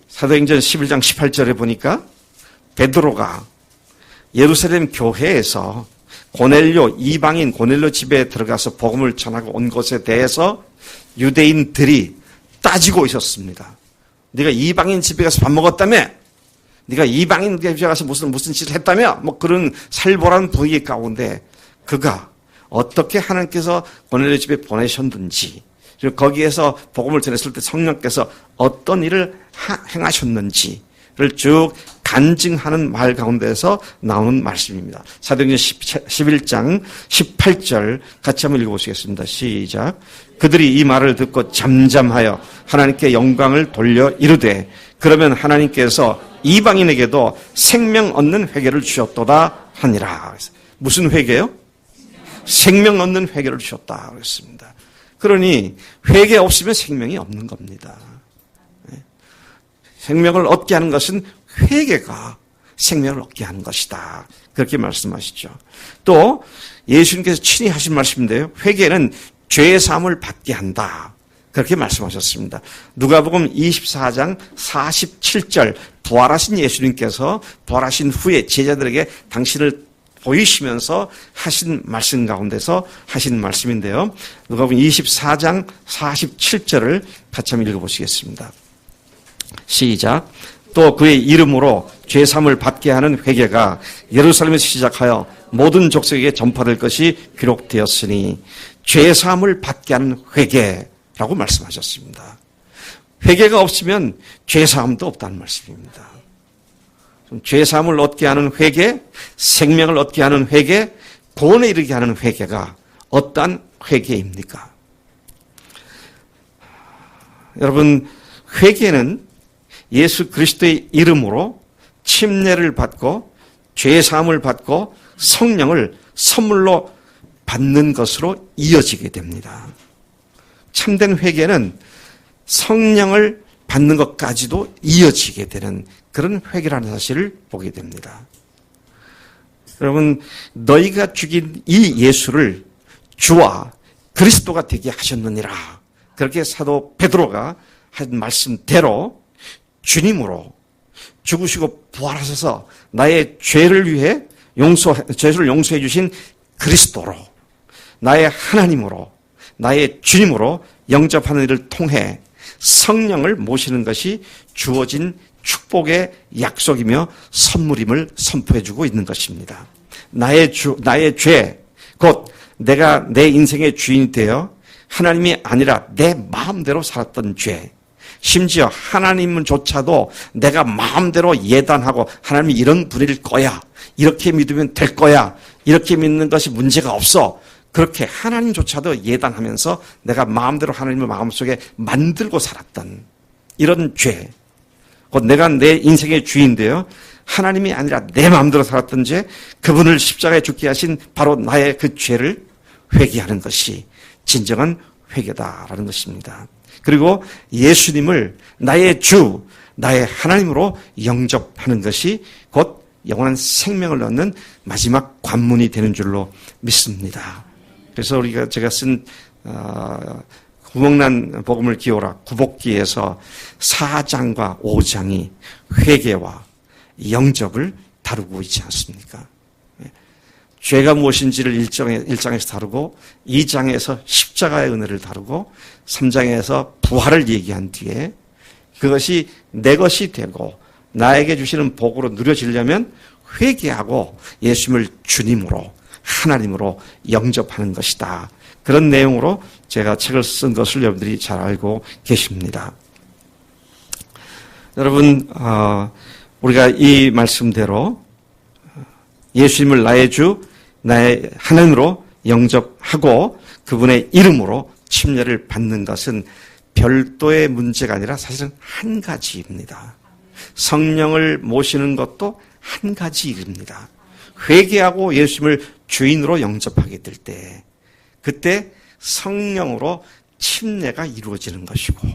사도행전 11장 18절에 보니까 베드로가 예루살렘 교회에서 이방인 고넬료 집에 들어가서 복음을 전하고 온 것에 대해서 유대인들이 따지고 있었습니다. 네가 이방인 집에 가서 밥 먹었다며? 네가 이방인 집에 가서 무슨 짓을 했다며? 그런 살벌한 분위기 가운데 그가 어떻게 하나님께서 고넬료 집에 보내셨는지, 그리고 거기에서 복음을 전했을 때 성령께서 어떤 일을 행하셨는지를 쭉 간증하는 말 가운데서 나오는 말씀입니다. 사도행전 11장 18절 같이 한번 읽어보시겠습니다. 시작. 그들이 이 말을 듣고 잠잠하여 하나님께 영광을 돌려 이르되 그러면 하나님께서 이방인에게도 생명 얻는 회개를 주셨도다 하니라. 무슨 회개요? 생명 얻는 회개를 주셨다 그랬습니다. 그러니 회개 없으면 생명이 없는 겁니다. 생명을 얻게 하는 것은 회개가 생명을 얻게 하는 것이다. 그렇게 말씀하시죠. 또 예수님께서 친히 하신 말씀인데요. 회개는 죄의 사함을 받게 한다. 그렇게 말씀하셨습니다. 누가복음 24장 47절 부활하신 예수님께서 부활하신 후에 제자들에게 당신을 보이시면서 하신 말씀 가운데서 하신 말씀인데요. 누가복음 24장 47절을 같이 한번 읽어보시겠습니다. 시작. 또 그의 이름으로 죄사함을 받게 하는 회개가 예루살렘에서 시작하여 모든 족속에게 전파될 것이 기록되었으니 죄사함을 받게 하는 회개라고 말씀하셨습니다. 회개가 없으면 죄사함도 없다는 말씀입니다. 죄사함을 얻게 하는 회개, 생명을 얻게 하는 회개, 구원에 이르게 하는 회개가 어떠한 회개입니까? 여러분, 회개는 예수 그리스도의 이름으로 침례를 받고 죄사함을 받고 성령을 선물로 받는 것으로 이어지게 됩니다. 참된 회개는 성령을 받는 것까지도 이어지게 되는 그런 회개라는 사실을 보게 됩니다. 여러분, 너희가 죽인 이 예수를 주와 그리스도가 되게 하셨느니라. 그렇게 사도 베드로가 한 말씀대로 주님으로 죽으시고 부활하셔서 나의 죄를 위해 죄를 용서해 주신 그리스도로 나의 하나님으로 나의 주님으로 영접하는 일을 통해 성령을 모시는 것이 주어진 축복의 약속이며 선물임을 선포해 주고 있는 것입니다. 나의 죄, 곧 내가 내 인생의 주인이 되어 하나님이 아니라 내 마음대로 살았던 죄, 심지어 하나님조차도 내가 마음대로 예단하고 하나님이 이런 분일 거야, 이렇게 믿으면 될 거야, 이렇게 믿는 것이 문제가 없어, 그렇게 하나님조차도 예단하면서 내가 마음대로 하나님을 마음속에 만들고 살았던 이런 죄, 곧 내가 내 인생의 주인인데요, 하나님이 아니라 내 마음대로 살았던 죄, 그분을 십자가에 죽게 하신 바로 나의 그 죄를 회개하는 것이 진정한 회개다라는 것입니다. 그리고 예수님을 나의 주, 나의 하나님으로 영접하는 것이 곧 영원한 생명을 얻는 마지막 관문이 되는 줄로 믿습니다. 그래서 제가 쓴 구멍난 복음을 기호라 구복기에서 4장과 5장이 회개와 영접을 다루고 있지 않습니까? 죄가 무엇인지를 1장에서 다루고 2장에서 십자가의 은혜를 다루고 3장에서 부활을 얘기한 뒤에 그것이 내 것이 되고 나에게 주시는 복으로 누려지려면 회개하고 예수님을 주님으로 하나님으로 영접하는 것이다. 그런 내용으로 제가 책을 쓴 것을 여러분들이 잘 알고 계십니다. 여러분, 우리가 이 말씀대로 예수님을 나의 주, 나의 하나님으로 영접하고 그분의 이름으로 침례를 받는 것은 별도의 문제가 아니라 사실은 한 가지입니다. 성령을 모시는 것도 한 가지 일입니다. 회개하고 예수님을 주인으로 영접하게 될 때, 그때 성령으로 침례가 이루어지는 것이고,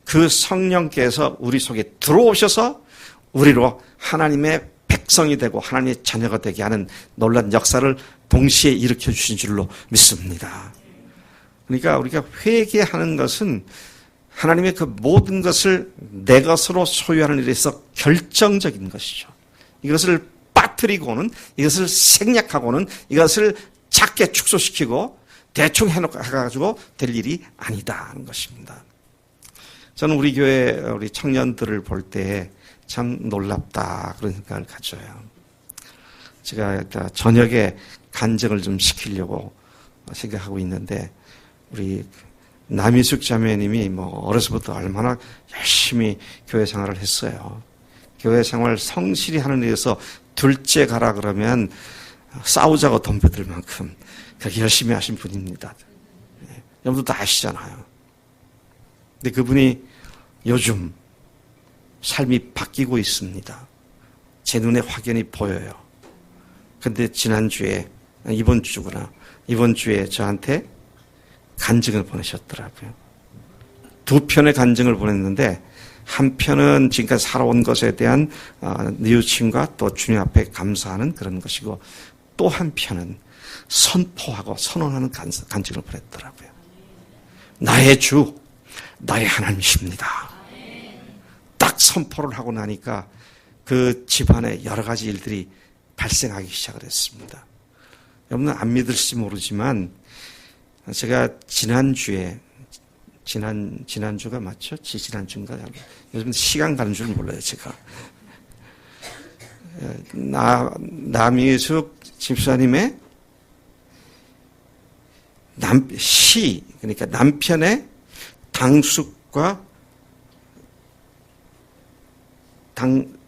그 성령께서 우리 속에 들어오셔서 우리로 하나님의 백성이 되고 하나님의 자녀가 되게 하는 놀라운 역사를 동시에 일으켜 주신 줄로 믿습니다. 그러니까 우리가 회개하는 것은 하나님의 그 모든 것을 내 것으로 소유하는 일에 있어서 결정적인 것이죠. 이것을 빠뜨리고는, 이것을 생략하고는, 이것을 작게 축소시키고 대충 해가지고 될 일이 아니다는 것입니다. 저는 우리 교회 우리 청년들을 볼 때 참 놀랍다 그런 생각을 가져요. 제가 저녁에 간증을 좀 시키려고 생각하고 있는데, 우리 남희숙 자매님이 어려서부터 얼마나 열심히 교회 생활을 했어요. 교회 생활 성실히 하는 데에서 둘째 가라 그러면 싸우자고 덤벼들 만큼 그렇게 열심히 하신 분입니다. 여러분도 다 아시잖아요. 근데 그분이 요즘 삶이 바뀌고 있습니다. 제 눈에 확연히 보여요. 근데 이번 주에 저한테 간증을 보내셨더라고요. 두 편의 간증을 보냈는데 한 편은 지금까지 살아온 것에 대한 뉘우침과 또 주님 앞에 감사하는 그런 것이고 또 한 편은 선포하고 선언하는 간증을 보냈더라고요. 나의 주, 나의 하나님이십니다. 딱 선포를 하고 나니까 그 집안에 여러 가지 일들이 발생하기 시작을 했습니다. 여러분은 안 믿을지 모르지만 제가 지난주가 맞죠? 지난주인가? 요즘 시간 가는 줄 몰라요, 제가. 남희숙 집사님의 그러니까 남편의 당숙과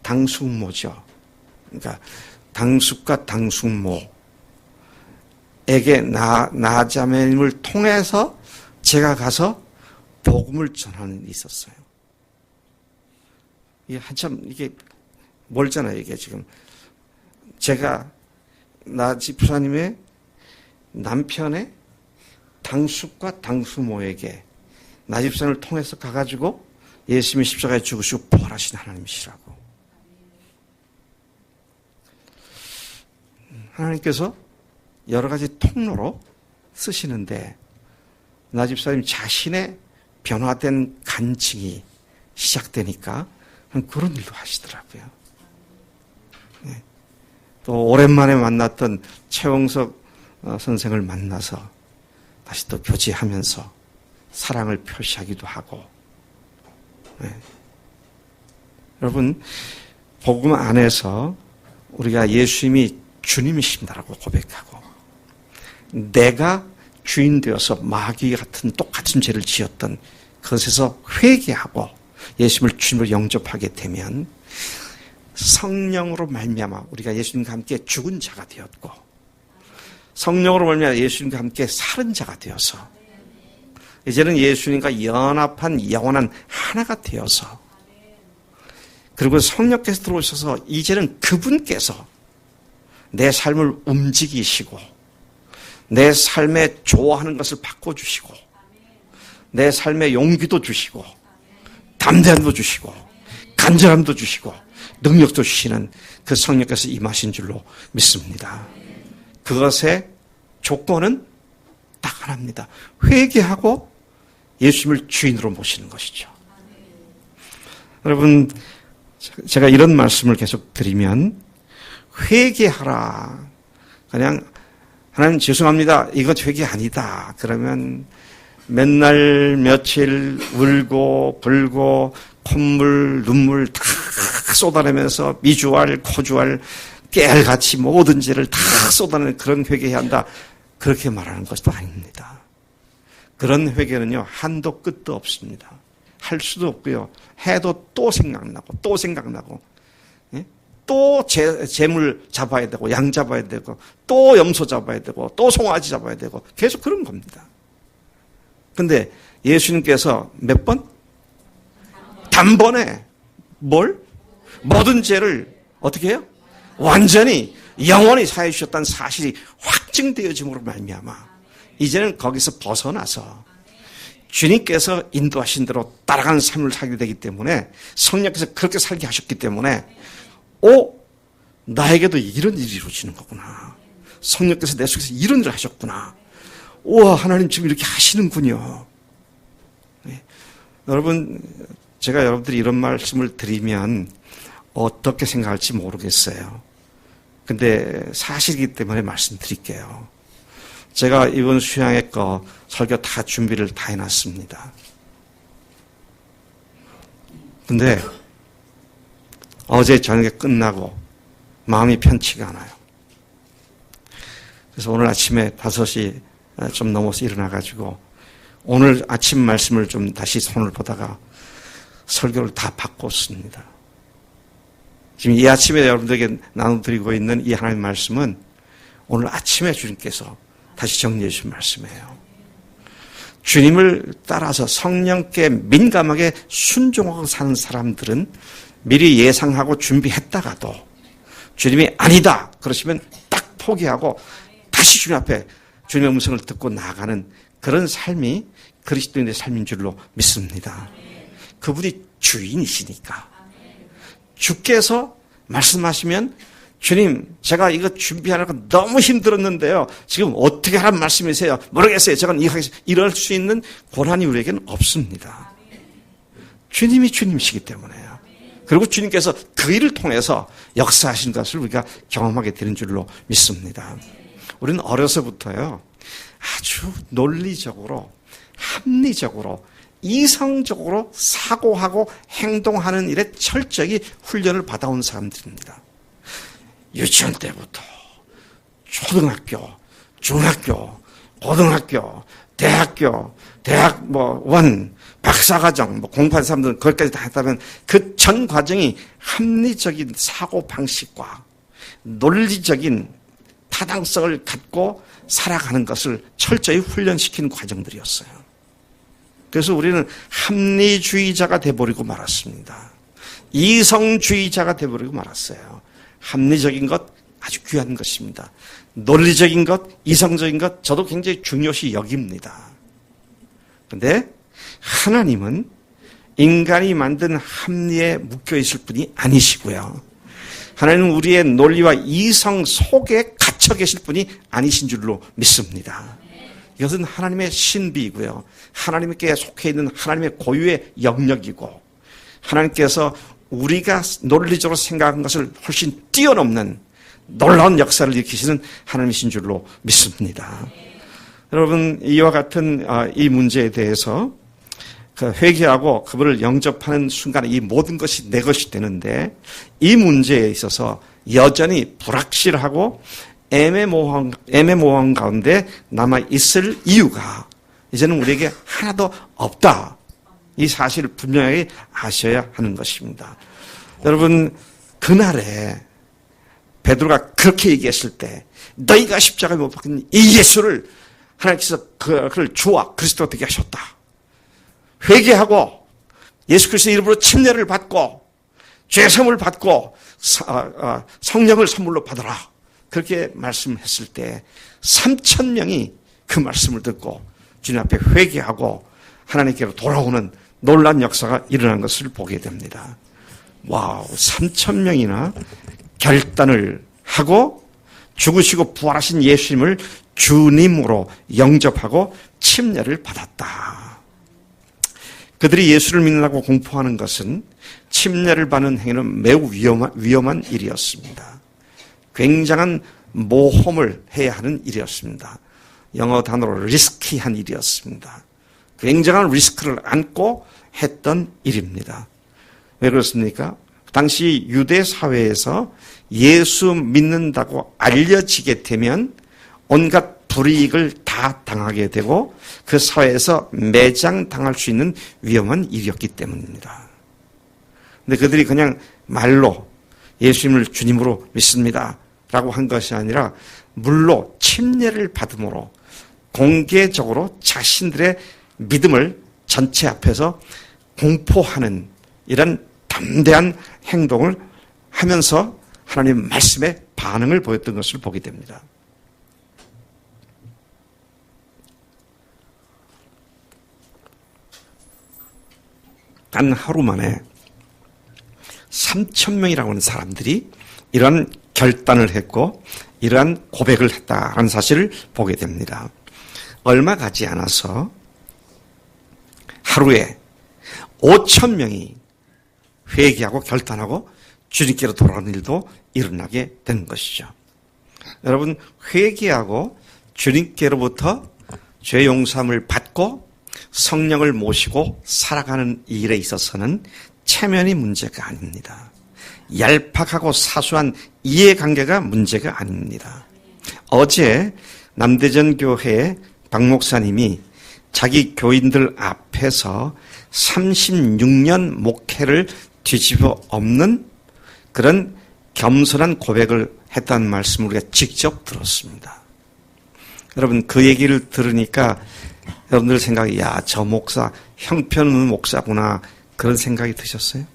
당숙모죠. 그러니까 당숙과 당숙모에게 나자매님을 통해서 제가 가서 복음을 전하는 일이 있었어요. 이게 한참 이게 멀잖아요. 이게 지금 제가 나 집사님의 남편의 당숙과 당숙모에게 나 집사님을 통해서 가가지고 예수님이 십자가에 죽으시고 부활하신 하나님이시라고. 하나님께서 여러 가지 통로로 쓰시는데 나 집사님 자신의 변화된 간증이 시작되니까 그런 일도 하시더라고요. 네. 또 오랜만에 만났던 최홍석 선생을 만나서 다시 또 교제하면서 사랑을 표시하기도 하고. 네. 여러분, 복음 안에서 우리가 예수님이 주님이십니다라고 고백하고 내가 주인 되어서 마귀 같은 똑같은 죄를 지었던 그것에서 회개하고 예수님을 주님으로 영접하게 되면 성령으로 말미암아 우리가 예수님과 함께 죽은 자가 되었고 성령으로 말미암아 예수님과 함께 살은 자가 되어서 이제는 예수님과 연합한 영원한 하나가 되어서 그리고 성령께서 들어오셔서 이제는 그분께서 내 삶을 움직이시고 내 삶에 좋아하는 것을 바꿔주시고 내 삶에 용기도 주시고 담대함도 주시고 간절함도 주시고 능력도 주시는 그 성령께서 임하신 줄로 믿습니다. 그것의 조건은 딱 하나입니다. 회개하고 예수님을 주인으로 모시는 것이죠. 여러분, 제가 이런 말씀을 계속 드리면 회개하라. 그냥 하나님 죄송합니다. 이거 회개 아니다. 그러면 맨날 며칠 울고 불고 콧물 눈물 다 쏟아내면서 미주알 코주알 깨알같이 모든 죄를 다 쏟아내는 그런 회개해야 한다. 그렇게 말하는 것도 아닙니다. 그런 회개는요 한도 끝도 없습니다. 할 수도 없고요. 해도 또 생각나고 또 생각나고 또 재물 잡아야 되고 양 잡아야 되고 또 염소 잡아야 되고 또 송아지 잡아야 되고 계속 그런 겁니다. 근데 예수님께서 몇 번? 단번에 뭘? 모든 죄를 어떻게 해요? 완전히 영원히 사해 주셨다는 사실이 확증되어짐으로 말미암아 이제는 거기서 벗어나서 주님께서 인도하신 대로 따라가는 삶을 살게 되기 때문에 성령께서 그렇게 살게 하셨기 때문에 나에게도 이런 일이 이루어지는 거구나. 성령께서 내 속에서 이런 일을 하셨구나. 우와, 하나님 지금 이렇게 하시는군요. 네. 여러분, 제가 여러분들이 이런 말씀을 드리면 어떻게 생각할지 모르겠어요. 근데 사실이기 때문에 말씀드릴게요. 제가 이번 수양회 거 설교 다 준비를 다 해놨습니다. 근데 어제 저녁에 끝나고 마음이 편치가 않아요. 그래서 오늘 아침에 5시 좀 넘어서 일어나가지고 오늘 아침 말씀을 좀 다시 손을 보다가 설교를 다 바꿨습니다. 지금 이 아침에 여러분들에게 나눠드리고 있는 이 하나님의 말씀은 오늘 아침에 주님께서 다시 정리해 주신 말씀이에요. 주님을 따라서 성령께 민감하게 순종하고 사는 사람들은 미리 예상하고 준비했다가도 주님이 아니다 그러시면 딱 포기하고 다시 주님 앞에 주님의 음성을 듣고 나아가는 그런 삶이 그리스도인의 삶인 줄로 믿습니다. 그분이 주인이시니까. 주께서 말씀하시면 주님, 제가 이거 준비하느라 너무 힘들었는데요. 지금 어떻게 하라는 말씀이세요? 모르겠어요. 제가 이럴 수 있는 권한이 우리에게는 없습니다. 주님이 주님이시기 때문에요. 그리고 주님께서 그 일을 통해서 역사하신 것을 우리가 경험하게 되는 줄로 믿습니다. 우리는 어려서부터요. 아주 논리적으로, 합리적으로, 이성적으로 사고하고 행동하는 일에 철저히 훈련을 받아온 사람들입니다. 유치원 때부터 초등학교, 중학교, 고등학교, 대학 박사과정, 공부한 사람들은 거기까지 다 했다면 그 전 과정이 합리적인 사고 방식과 논리적인 타당성을 갖고 살아가는 것을 철저히 훈련시키는 과정들이었어요. 그래서 우리는 합리주의자가 돼버리고 말았습니다. 이성주의자가 돼버리고 말았어요. 합리적인 것 아주 귀한 것입니다. 논리적인 것, 이성적인 것 저도 굉장히 중요시 여깁니다. 그런데 하나님은 인간이 만든 합리에 묶여 있을 분이 아니시고요. 하나님은 우리의 논리와 이성 속에 갇혀 계실 분이 아니신 줄로 믿습니다. 이것은 하나님의 신비이고요. 하나님께 속해 있는 하나님의 고유의 영역이고 하나님께서 우리가 논리적으로 생각한 것을 훨씬 뛰어넘는 놀라운 역사를 일으키시는 하나님이신 줄로 믿습니다. 여러분 이와 같은 이 문제에 대해서 회개하고 그분을 영접하는 순간에 이 모든 것이 내 것이 되는데 이 문제에 있어서 여전히 불확실하고 애매모호한 가운데 남아있을 이유가 이제는 우리에게 하나도 없다. 이 사실을 분명히 아셔야 하는 것입니다. 여러분 그날에 베드로가 그렇게 얘기했을 때 너희가 십자가에 못 박힌 이 예수를 하나님께서 그를 주와 그리스도가 되게 하셨다. 회개하고 예수 그리스도의 이름으로 침례를 받고 죄사함을 받고 성령을 선물로 받아라. 그렇게 말씀했을 때 3,000명이 그 말씀을 듣고 주님 앞에 회개하고 하나님께로 돌아오는 놀라운 역사가 일어난 것을 보게 됩니다. 와우, 3,000명이나 결단을 하고 죽으시고 부활하신 예수님을 주님으로 영접하고 침례를 받았다. 그들이 예수를 믿는다고 공포하는 것은 침례를 받는 행위는 매우 위험한 일이었습니다. 굉장한 모험을 해야 하는 일이었습니다. 영어 단어로 리스키한 일이었습니다. 굉장한 리스크를 안고 했던 일입니다. 왜 그렇습니까? 당시 유대 사회에서 예수 믿는다고 알려지게 되면 온갖 불이익을 다 당하게 되고 그 사회에서 매장당할 수 있는 위험한 일이었기 때문입니다. 근데 그들이 그냥 말로 예수님을 주님으로 믿습니다 라고 한 것이 아니라 물로 침례를 받음으로 공개적으로 자신들의 믿음을 전체 앞에서 공포하는 이런 담대한 행동을 하면서 하나님 말씀에 반응을 보였던 것을 보게 됩니다. 단 하루 만에 3,000명이라고 하는 사람들이 이러한 결단을 했고 이러한 고백을 했다라는 사실을 보게 됩니다. 얼마 가지 않아서 하루에 5,000명이 회개하고 결단하고 주님께로 돌아오는 일도 일어나게 된 것이죠. 여러분 회개하고 주님께로부터 죄 용서함을 받고 성령을 모시고 살아가는 일에 있어서는 체면이 문제가 아닙니다. 얄팍하고 사소한 이해관계가 문제가 아닙니다. 어제 남대전 교회의 박 목사님이 자기 교인들 앞에서 36년 목회를 뒤집어 엎는 그런 겸손한 고백을 했다는 말씀을 우리가 직접 들었습니다. 여러분, 그 얘기를 들으니까 여러분들 생각이, 야, 저 목사 형편없는 목사구나, 그런 생각이 드셨어요?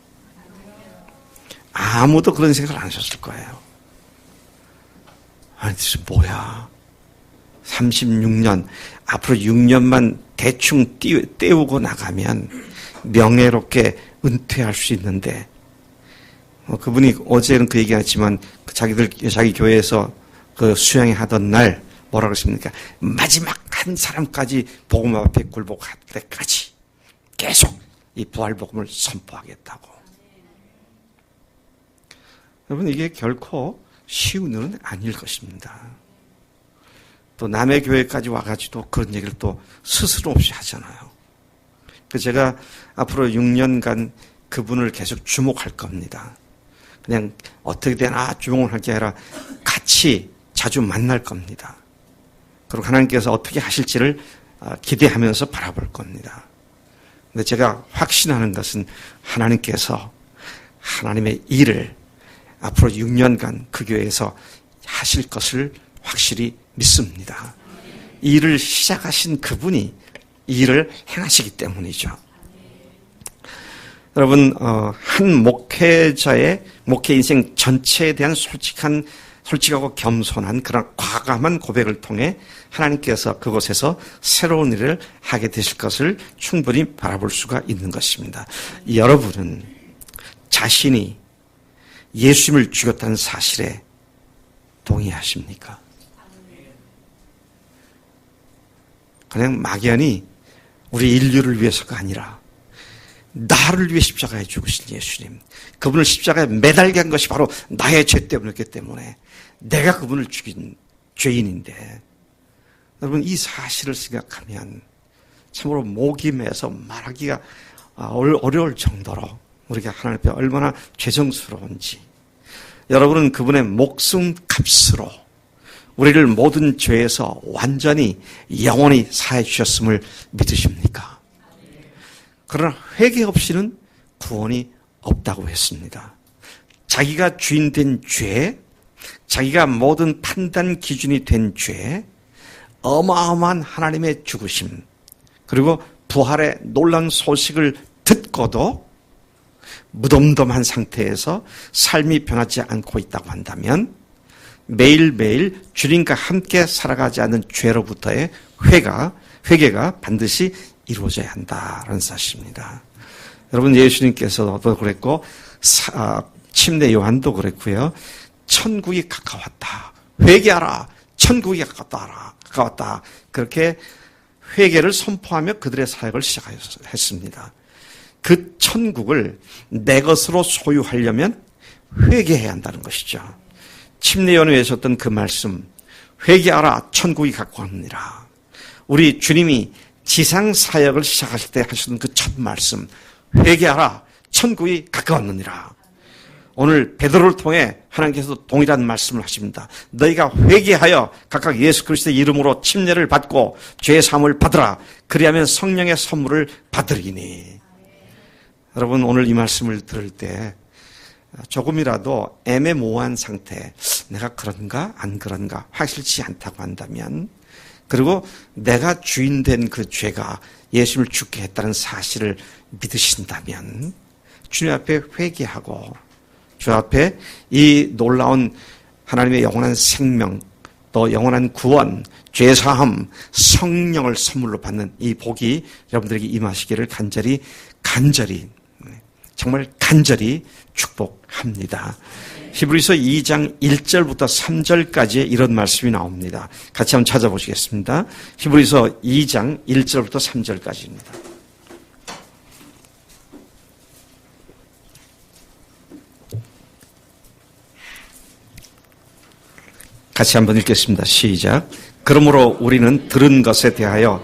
아무도 그런 생각을 안 하셨을 거예요. 아니, 도대체 뭐야, 36년, 앞으로 6년만 대충 때우고 나가면 명예롭게 은퇴할 수 있는데, 그분이 어제는 그 얘기했지만 자기 교회에서 그 수양회 하던 날 뭐라고 했습니까? 마지막 한 사람까지 복음 앞에 굴복할 때까지 계속 이 부활복음을 선포하겠다고. 여러분, 이게 결코 쉬운 일은 아닐 것입니다. 또 남의 교회까지 와가지고 그런 얘기를 또 스스럼 없이 하잖아요. 그래서 제가 앞으로 6년간 그분을 계속 주목할 겁니다. 그냥 어떻게 되나 주목을 할 게 아니라 같이 자주 만날 겁니다. 그리고 하나님께서 어떻게 하실지를 기대하면서 바라볼 겁니다. 근데 제가 확신하는 것은 하나님께서 하나님의 일을 앞으로 6년간 그 교회에서 하실 것을 확실히 믿습니다. 이 일을 시작하신 그분이 이 일을 행하시기 때문이죠. 여러분, 한 목회자의 목회 인생 전체에 대한 솔직하고 겸손한 그런 과감한 고백을 통해 하나님께서 그곳에서 새로운 일을 하게 되실 것을 충분히 바라볼 수가 있는 것입니다. 여러분은 자신이 예수님을 죽였다는 사실에 동의하십니까? 그냥 막연히 우리 인류를 위해서가 아니라 나를 위해 십자가에 죽으신 예수님, 그분을 십자가에 매달게 한 것이 바로 나의 죄 때문이었기 때문에 내가 그분을 죽인 죄인인데, 여러분, 이 사실을 생각하면 참으로 목이 메서 말하기가 어려울 정도로 우리가 하나님 앞에 얼마나 죄정스러운지, 여러분은 그분의 목숨 값으로 우리를 모든 죄에서 완전히 영원히 사해 주셨음을 믿으십니까? 그러나 회개 없이는 구원이 없다고 했습니다. 자기가 주인 된 죄, 자기가 모든 판단 기준이 된 죄, 어마어마한 하나님의 죽으심, 그리고 부활의 놀라운 소식을 듣고도 무덤덤한 상태에서 삶이 변하지 않고 있다고 한다면 매일매일 주님과 함께 살아가지 않는 죄로부터의 회개가 반드시 이루어져야 한다는 사실입니다. 여러분, 예수님께서도 그랬고 침례 요한도 그랬고요. 천국이 가까웠다. 회개하라. 천국이 가까웠다. 그렇게 회개를 선포하며 그들의 사역을 시작했습니다. 그 천국을 내 것으로 소유하려면 회개해야 한다는 것이죠. 침례 요한에 있었던 그 말씀, 회개하라, 천국이 가까웠느니라. 우리 주님이 지상 사역을 시작하실 때 하시던 그 첫 말씀, 회개하라, 천국이 가까웠느니라. 오늘 베드로를 통해 하나님께서 동일한 말씀을 하십니다. 너희가 회개하여 각각 예수 그리스도의 이름으로 침례를 받고 죄 사함을 받으라. 그리하면 성령의 선물을 받으리니. 여러분, 오늘 이 말씀을 들을 때 조금이라도 애매모호한 상태, 내가 그런가 안 그런가 확실치 않다고 한다면, 그리고 내가 주인된 그 죄가 예수님을 죽게 했다는 사실을 믿으신다면 주님 앞에 회개하고 주 앞에 이 놀라운 하나님의 영원한 생명, 또 영원한 구원, 죄사함, 성령을 선물로 받는 이 복이 여러분들에게 임하시기를 간절히 정말 간절히 축복합니다. 히브리서 2장 1절부터 3절까지 이런 말씀이 나옵니다. 같이 한번 찾아보시겠습니다. 히브리서 2장 1절부터 3절까지입니다. 같이 한번 읽겠습니다. 시작. 그러므로 우리는 들은 것에 대하여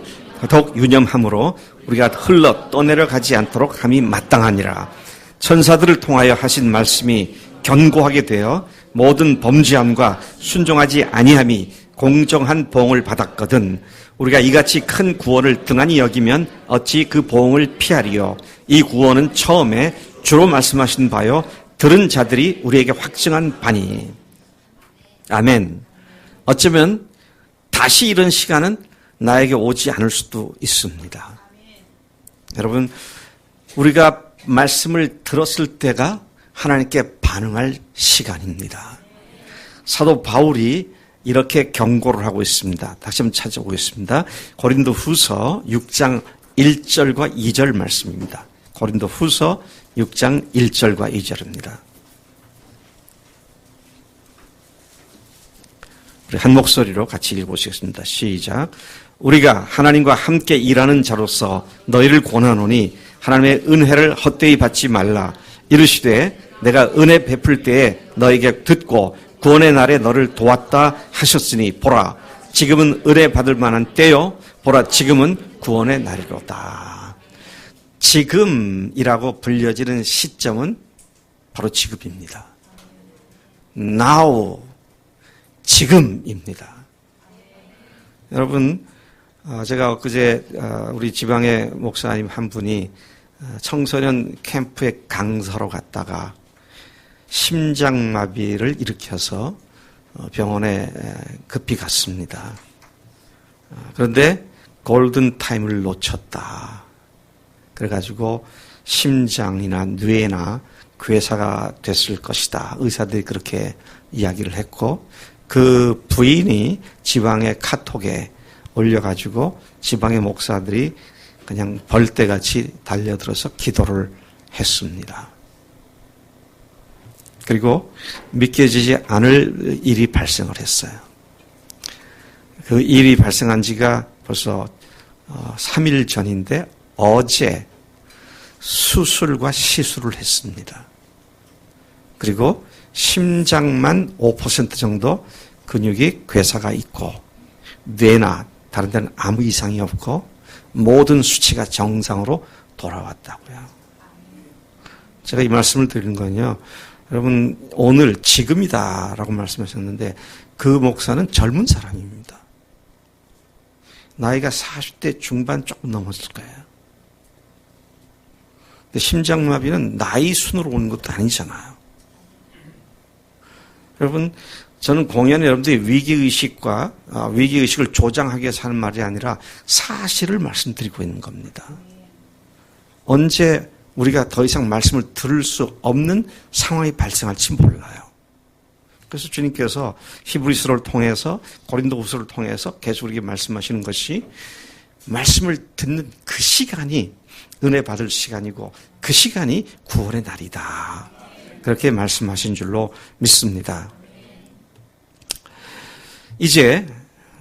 더욱 유념함으로 우리가 흘러 떠내려가지 않도록 함이 마땅하니라. 천사들을 통하여 하신 말씀이 견고하게 되어 모든 범죄함과 순종하지 아니함이 공정한 보응을 받았거든 우리가 이같이 큰 구원을 등한히 여기면 어찌 그 보응을 피하리요. 이 구원은 처음에 주로 말씀하신 바요 들은 자들이 우리에게 확증한 바니. 아멘. 어쩌면 다시 이런 시간은 나에게 오지 않을 수도 있습니다. 여러분, 우리가 말씀을 들었을 때가 하나님께 반응할 시간입니다. 사도 바울이 이렇게 경고를 하고 있습니다. 다시 한번 찾아보겠습니다. 고린도 후서 6장 1절과 2절 말씀입니다. 고린도 후서 6장 1절과 2절입니다. 우리 한 목소리로 같이 읽어보시겠습니다. 시작. 우리가 하나님과 함께 일하는 자로서 너희를 권하노니 하나님의 은혜를 헛되이 받지 말라. 이르시되 내가 은혜 베풀 때에 너에게 듣고 구원의 날에 너를 도왔다 하셨으니 보라 지금은 은혜 받을 만한 때요 보라 지금은 구원의 날이로다. 지금이라고 불려지는 시점은 바로 지금입니다. Now 지금입니다. 여러분, 제가 엊그제 우리 지방의 목사님 한 분이 청소년 캠프에 강사로 갔다가 심장마비를 일으켜서 병원에 급히 갔습니다. 그런데 골든타임을 놓쳤다. 그래가지고 심장이나 뇌나 괴사가 됐을 것이다. 의사들이 그렇게 이야기를 했고 그 부인이 지방의 카톡에 올려가지고 지방의 목사들이 그냥 벌떼같이 달려들어서 기도를 했습니다. 그리고 믿겨지지 않을 일이 발생을 했어요. 그 일이 발생한 지가 벌써 3일 전인데 어제 수술과 시술을 했습니다. 그리고 심장만 5% 정도 근육이 괴사가 있고 뇌나 다른 데는 아무 이상이 없고 모든 수치가 정상으로 돌아왔다고요. 제가 이 말씀을 드리는 건요. 여러분 오늘 지금이다라고 말씀하셨는데 그 목사는 젊은 사람입니다. 나이가 40대 중반 조금 넘었을 거예요. 근데 심장마비는 나이 순으로 오는 것도 아니잖아요. 여러분 저는 공연에 여러분들이 위기의식을 조장하기 위해서 하는 말이 아니라 사실을 말씀드리고 있는 겁니다. 언제 우리가 더 이상 말씀을 들을 수 없는 상황이 발생할지 몰라요. 그래서 주님께서 히브리서를 통해서 고린도후서를 통해서 계속 우리에게 말씀하시는 것이 말씀을 듣는 그 시간이 은혜 받을 시간이고 그 시간이 구원의 날이다. 그렇게 말씀하신 줄로 믿습니다. 이제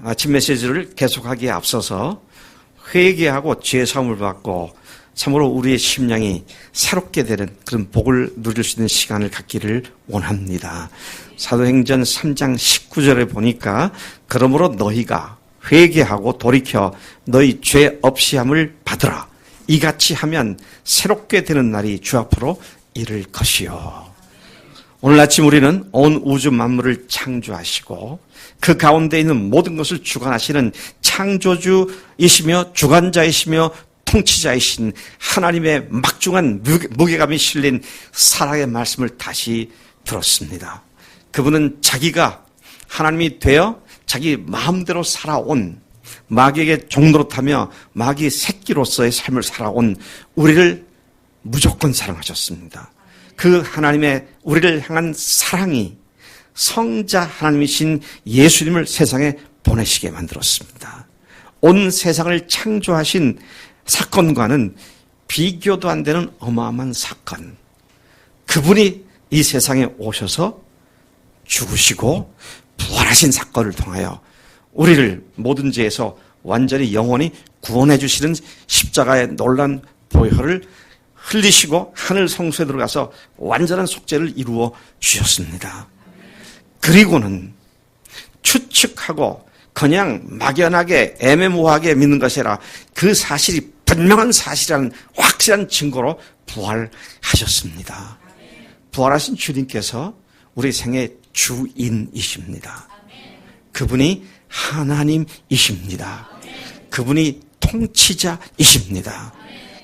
아침 메시지를 계속하기에 앞서서 회개하고 죄사함을 받고 참으로 우리의 심령이 새롭게 되는 그런 복을 누릴 수 있는 시간을 갖기를 원합니다. 사도행전 3장 19절에 보니까 그러므로 너희가 회개하고 돌이켜 너희 죄 없이 함을 받으라. 이같이 하면 새롭게 되는 날이 주 앞으로 이를 것이요. 오늘 아침 우리는 온 우주 만물을 창조하시고 그 가운데 있는 모든 것을 주관하시는 창조주이시며 주관자이시며 통치자이신 하나님의 막중한 무게감이 실린 사랑의 말씀을 다시 들었습니다. 그분은 자기가 하나님이 되어 자기 마음대로 살아온 마귀에게 종노릇하며 마귀 새끼로서의 삶을 살아온 우리를 무조건 사랑하셨습니다. 그 하나님의 우리를 향한 사랑이 성자 하나님이신 예수님을 세상에 보내시게 만들었습니다. 온 세상을 창조하신 사건과는 비교도 안 되는 어마어마한 사건. 그분이 이 세상에 오셔서 죽으시고 부활하신 사건을 통하여 우리를 모든 죄에서 완전히 영원히 구원해 주시는 십자가의 놀란 보혈을 흘리시고 하늘 성소에 들어가서 완전한 속죄를 이루어 주셨습니다. 그리고는 추측하고 그냥 막연하게 애매모호하게 믿는 것이 아니라 그 사실이 분명한 사실이라는 확실한 증거로 부활하셨습니다. 부활하신 주님께서 우리 생의 주인이십니다. 그분이 하나님이십니다. 그분이 통치자이십니다.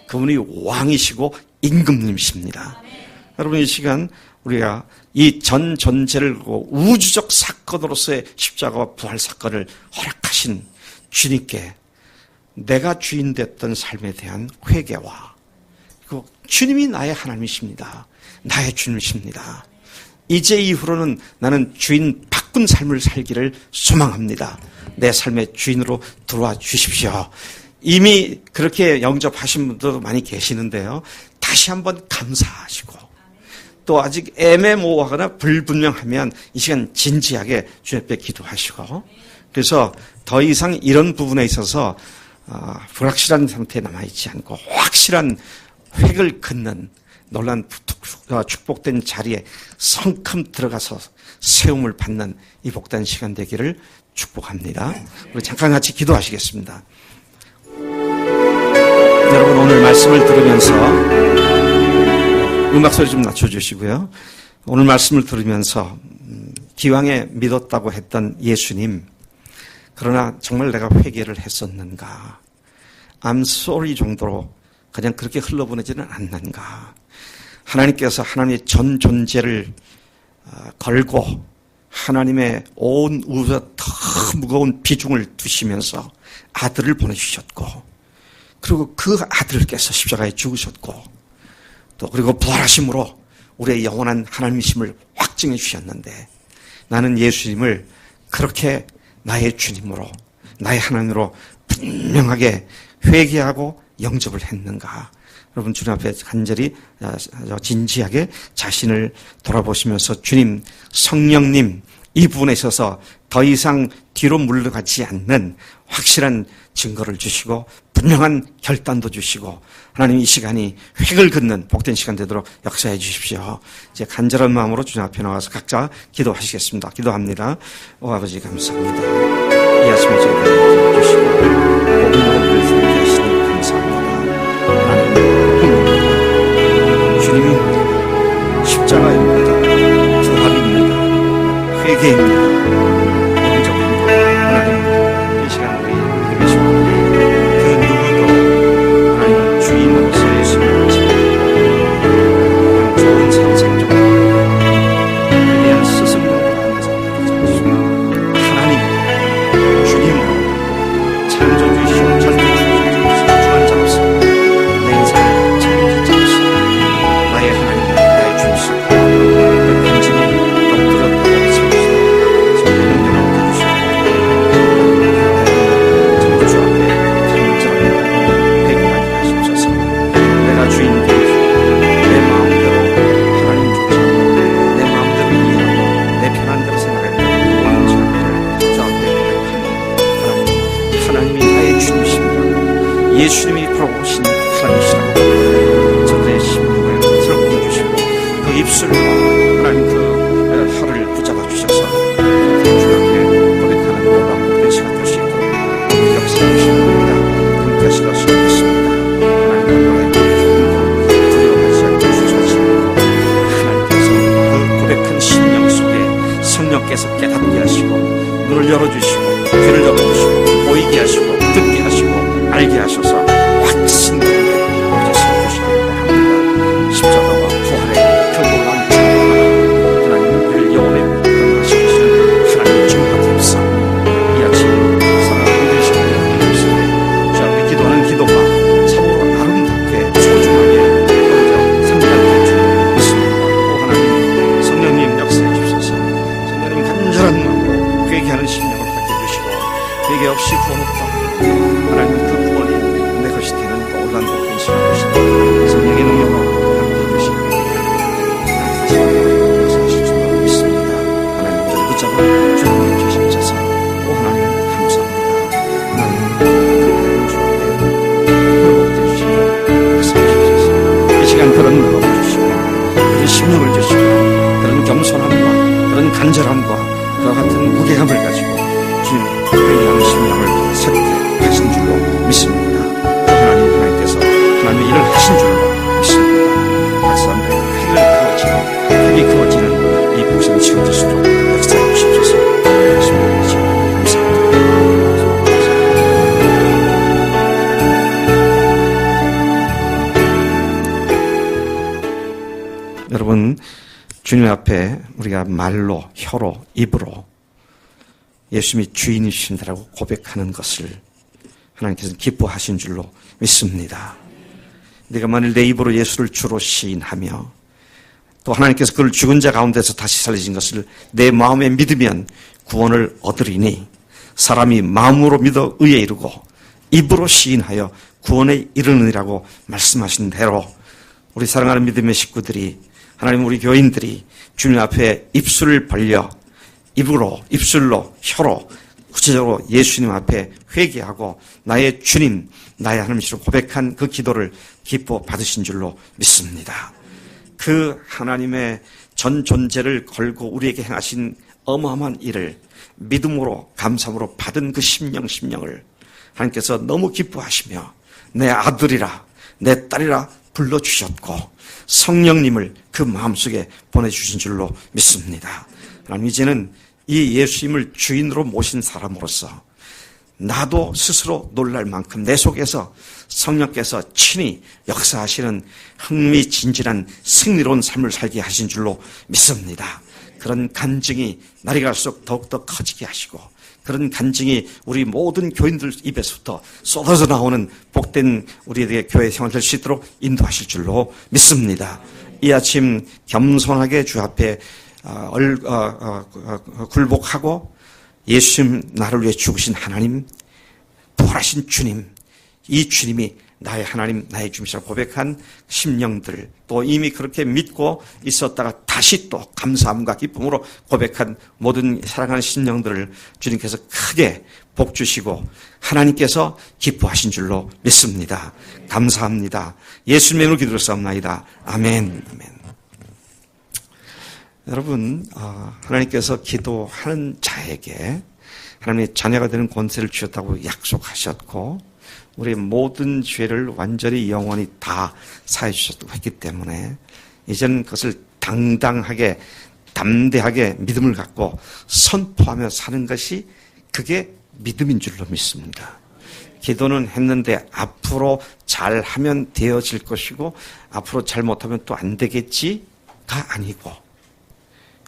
그분이 왕이시고 임금님이십니다. 여러분, 이 시간 우리가 이 전 존재를 우주적 사건으로서의 십자가와 부활 사건을 허락하신 주님께 내가 주인 됐던 삶에 대한 회개와, 그리고 주님이 나의 하나님이십니다. 나의 주님이십니다. 이제 이후로는 나는 주인 바꾼 삶을 살기를 소망합니다. 내 삶의 주인으로 들어와 주십시오. 이미 그렇게 영접하신 분들도 많이 계시는데요. 다시 한번 감사하시고, 또 아직 애매모호하거나 불분명하면 이 시간 진지하게 주님 앞에 기도하시고, 그래서 더 이상 이런 부분에 있어서 불확실한 상태에 남아있지 않고 확실한 획을 긋는 놀란 축복된 자리에 성큼 들어가서 세움을 받는 이 복된 시간 되기를 축복합니다. 우리 잠깐 같이 기도하시겠습니다. 여러분, 오늘 말씀을 들으면서 음악 소리 좀 낮춰주시고요. 오늘 말씀을 들으면서 기왕에 믿었다고 했던 예수님, 그러나 정말 내가 회개를 했었는가? I'm sorry 정도로 그냥 그렇게 흘러보내지는 않는가? 하나님께서 하나님의 전 존재를 걸고 하나님의 온 우주에 더 무거운 비중을 두시면서 아들을 보내주셨고, 그리고 그 아들께서 십자가에 죽으셨고, 또 그리고 부활하심으로 우리의 영원한 하나님이심을 확증해 주셨는데, 나는 예수님을 그렇게 나의 주님으로, 나의 하나님으로 분명하게 회개하고 영접을 했는가? 여러분, 주님 앞에 간절히 진지하게 자신을 돌아보시면서 주님, 성령님, 이 부분에 있어서 더 이상 뒤로 물러가지 않는 확실한 증거를 주시고 분명한 결단도 주시고, 하나님 이 시간이 획을 긋는 복된 시간 되도록 역사해 주십시오. 이제 간절한 마음으로 주님 앞에 나와서 각자 기도하시겠습니다. 기도합니다. 오 아버지, 감사합니다. 이 아침에 저희가 주시고 복음으로 살게 하시니 감사합니다. 하나님, 주님이 십자가입니다. 부활입니다. 회개입니다. 영접입니다. 하나님, 이 시간 우리 계시고 그 누구도 하나님 주인으로서 예수님을 믿고 좋은 삶 살도록 그에 대한 스승으로 하면서 하나님 주님으로 창조주이시오 절대주이시오 주관자로서 내 인생을 책임질 자로서 나의 하나님, 나의 주이시오 그 간증이 엎드려 세우시오 성령을 얻어주시오 창조주 앞에 간절하게 회개하게 하십소서. 내가 주인 되어서 내 마음대로 하나님 쫓아가고 내 마음대로 이해하고 내 편한 대로 생각하는 모든 죄악들을 주 앞에 고백하는 하나님이 나의 주님이십니다. 예수님이 풀어오신 하나님이시라고 저들의 심령을 들어보내 주시고 그 입술과 하나님 그 혀를 붙잡아 주셔서 주 앞에 고백하는 놀라운 복된 시간 될 수 있도록 우리 역사해 주시는 겁니다. 함께 하시라 소원했습니다. 하나님 너의 두려워하지 않게 주셔서 하나님께서 그 고백한 심령 속에 성령께서 깨닫게 하시고 눈을 열어주시고 귀를 열어주시고 보이게 하시고 듣게 하시고 알게 하셔서 확신 가운데 이제 세워주시기를 바랍니다. 십자가와 부활의 그 놀라운 증거 하나님 우리를 영원히 건강하시고 계시는 하나님의 증거 됩사옵니다. 이 아침 사랑하는 우리 시간을 드립시다. 주 앞에 기도하는 기도가 참으로 아름답게 소중하게 먼저 상달될 줄 믿습니다. 오 하나님, 성령님 역사해 주셔서 성령님 간절한 마음으로 회개하는 심령을 갖게 주시고 회개 없이 구원 없다. 하나님 그 구원이 내 것이 되는 놀란 복된 시간 되시다. 성령의 능력으로 함께 되시고 역사하실 줄 믿습니다. 하나님 우리를 붙잡아 주님을 주시옵소서. 오 하나님 감사합니다. 하나님 그 복된 주시고 역사해 주셔서 이 시간 그런 마음을 주시고 그런 심령을 주시고 그런 겸손함과 그런 간절함과 그와 같은 무게감을 가지고 주님 회개하는 심령을 새롭게 하신 줄로 믿습니다. 하나님께서 하나님의 일을 하신 줄로 믿습니다. 박사님들 획이 그어지는 이 복선 시간 될 수 있도록 역사해 주십소서. 감사합니다. 여러분, 주님 앞에 우리가 말로, 혀로, 입으로 예수님이 주인이신다라고 고백하는 것을 하나님께서는 기뻐하신 줄로 믿습니다. 내가 만일 내 입으로 예수를 주로 시인하며 또 하나님께서 그를 죽은 자 가운데서 다시 살리신 것을 내 마음에 믿으면 구원을 얻으리니 사람이 마음으로 믿어 의에 이르고 입으로 시인하여 구원에 이르느니라고 말씀하신 대로 우리 사랑하는 믿음의 식구들이 하나님 우리 교인들이 주님 앞에 입술을 벌려 입으로 입술로 혀로 구체적으로 예수님 앞에 회개하고 나의 주님 나의 하나님이시로 고백한 그 기도를 기뻐 받으신 줄로 믿습니다. 그 하나님의 전 존재를 걸고 우리에게 행하신 어마어마한 일을 믿음으로 감사함으로 받은 그 심령을 하나님께서 너무 기뻐하시며 내 아들이라 내 딸이라 불러주셨고 성령님을 그 마음속에 보내주신 줄로 믿습니다. 하나님 이제는 이 예수님을 주인으로 모신 사람으로서 나도 스스로 놀랄 만큼 내 속에서 성령께서 친히 역사하시는 흥미진진한 승리로운 삶을 살게 하신 줄로 믿습니다. 그런 간증이 날이 갈수록 더욱더 커지게 하시고 그런 간증이 우리 모든 교인들 입에서부터 쏟아져 나오는 복된 우리에게 교회 생활 될 수 있도록 인도하실 줄로 믿습니다. 이 아침 겸손하게 주 앞에 굴복하고 예수님 나를 위해 죽으신 하나님, 부활하신 주님, 이 주님이 나의 하나님, 나의 주님이라고 고백한 심령들, 또 이미 그렇게 믿고 있었다가 다시 또 감사함과 기쁨으로 고백한 모든 사랑하는 심령들을 주님께서 크게 복 주시고 하나님께서 기뻐하신 줄로 믿습니다. 감사합니다. 예수님의 이름으로 기도했사옵나이다. 아멘. 아멘. 여러분, 하나님께서 기도하는 자에게 하나님의 자녀가 되는 권세를 주셨다고 약속하셨고 우리의 모든 죄를 완전히 영원히 다 사해 주셨다고 했기 때문에 이제는 그것을 당당하게 담대하게 믿음을 갖고 선포하며 사는 것이 그게 믿음인 줄로 믿습니다. 기도는 했는데 앞으로 잘하면 되어질 것이고 앞으로 잘못하면 또 안 되겠지가 아니고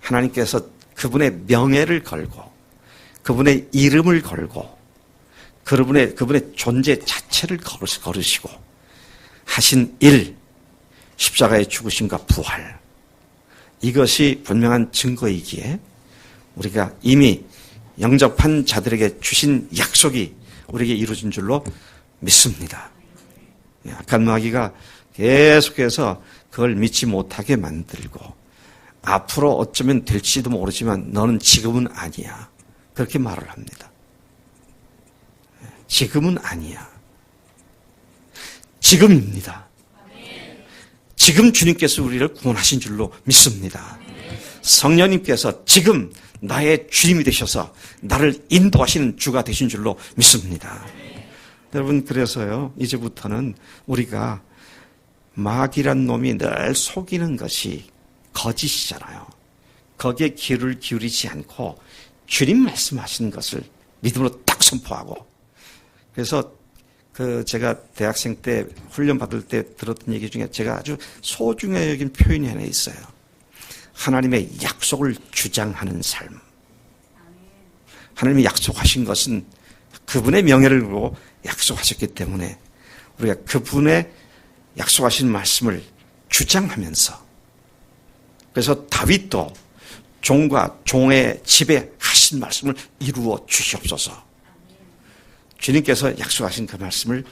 하나님께서 그분의 명예를 걸고 그분의 이름을 걸고 그분의 존재 자체를 걸으시고 하신 일, 십자가의 죽으심과 부활, 이것이 분명한 증거이기에 우리가 이미 영접한 자들에게 주신 약속이 우리에게 이루어진 줄로 믿습니다. 악한 마귀가 계속해서 그걸 믿지 못하게 만들고 앞으로 어쩌면 될지도 모르지만 너는 지금은 아니야. 그렇게 말을 합니다. 지금은 아니야. 지금입니다. 지금 주님께서 우리를 구원하신 줄로 믿습니다. 성령님께서 지금 나의 주님이 되셔서 나를 인도하시는 주가 되신 줄로 믿습니다. 여러분 그래서요 이제부터는 우리가 마귀란 놈이 늘 속이는 것이 거짓이잖아요. 거기에 귀를 기울이지 않고 주님 말씀하시는 것을 믿음으로 딱 선포하고 그래서 제가 대학생 때 훈련 받을 때 들었던 얘기 중에 제가 아주 소중히 여긴 표현이 하나 있어요. 하나님의 약속을 주장하는 삶. 하나님이 약속하신 것은 그분의 명예를 두고 약속하셨기 때문에 우리가 그분의 약속하신 말씀을 주장하면서 그래서 다윗도 종과 종의 집에 하신 말씀을 이루어 주시옵소서. 주님께서 약속하신 그 말씀을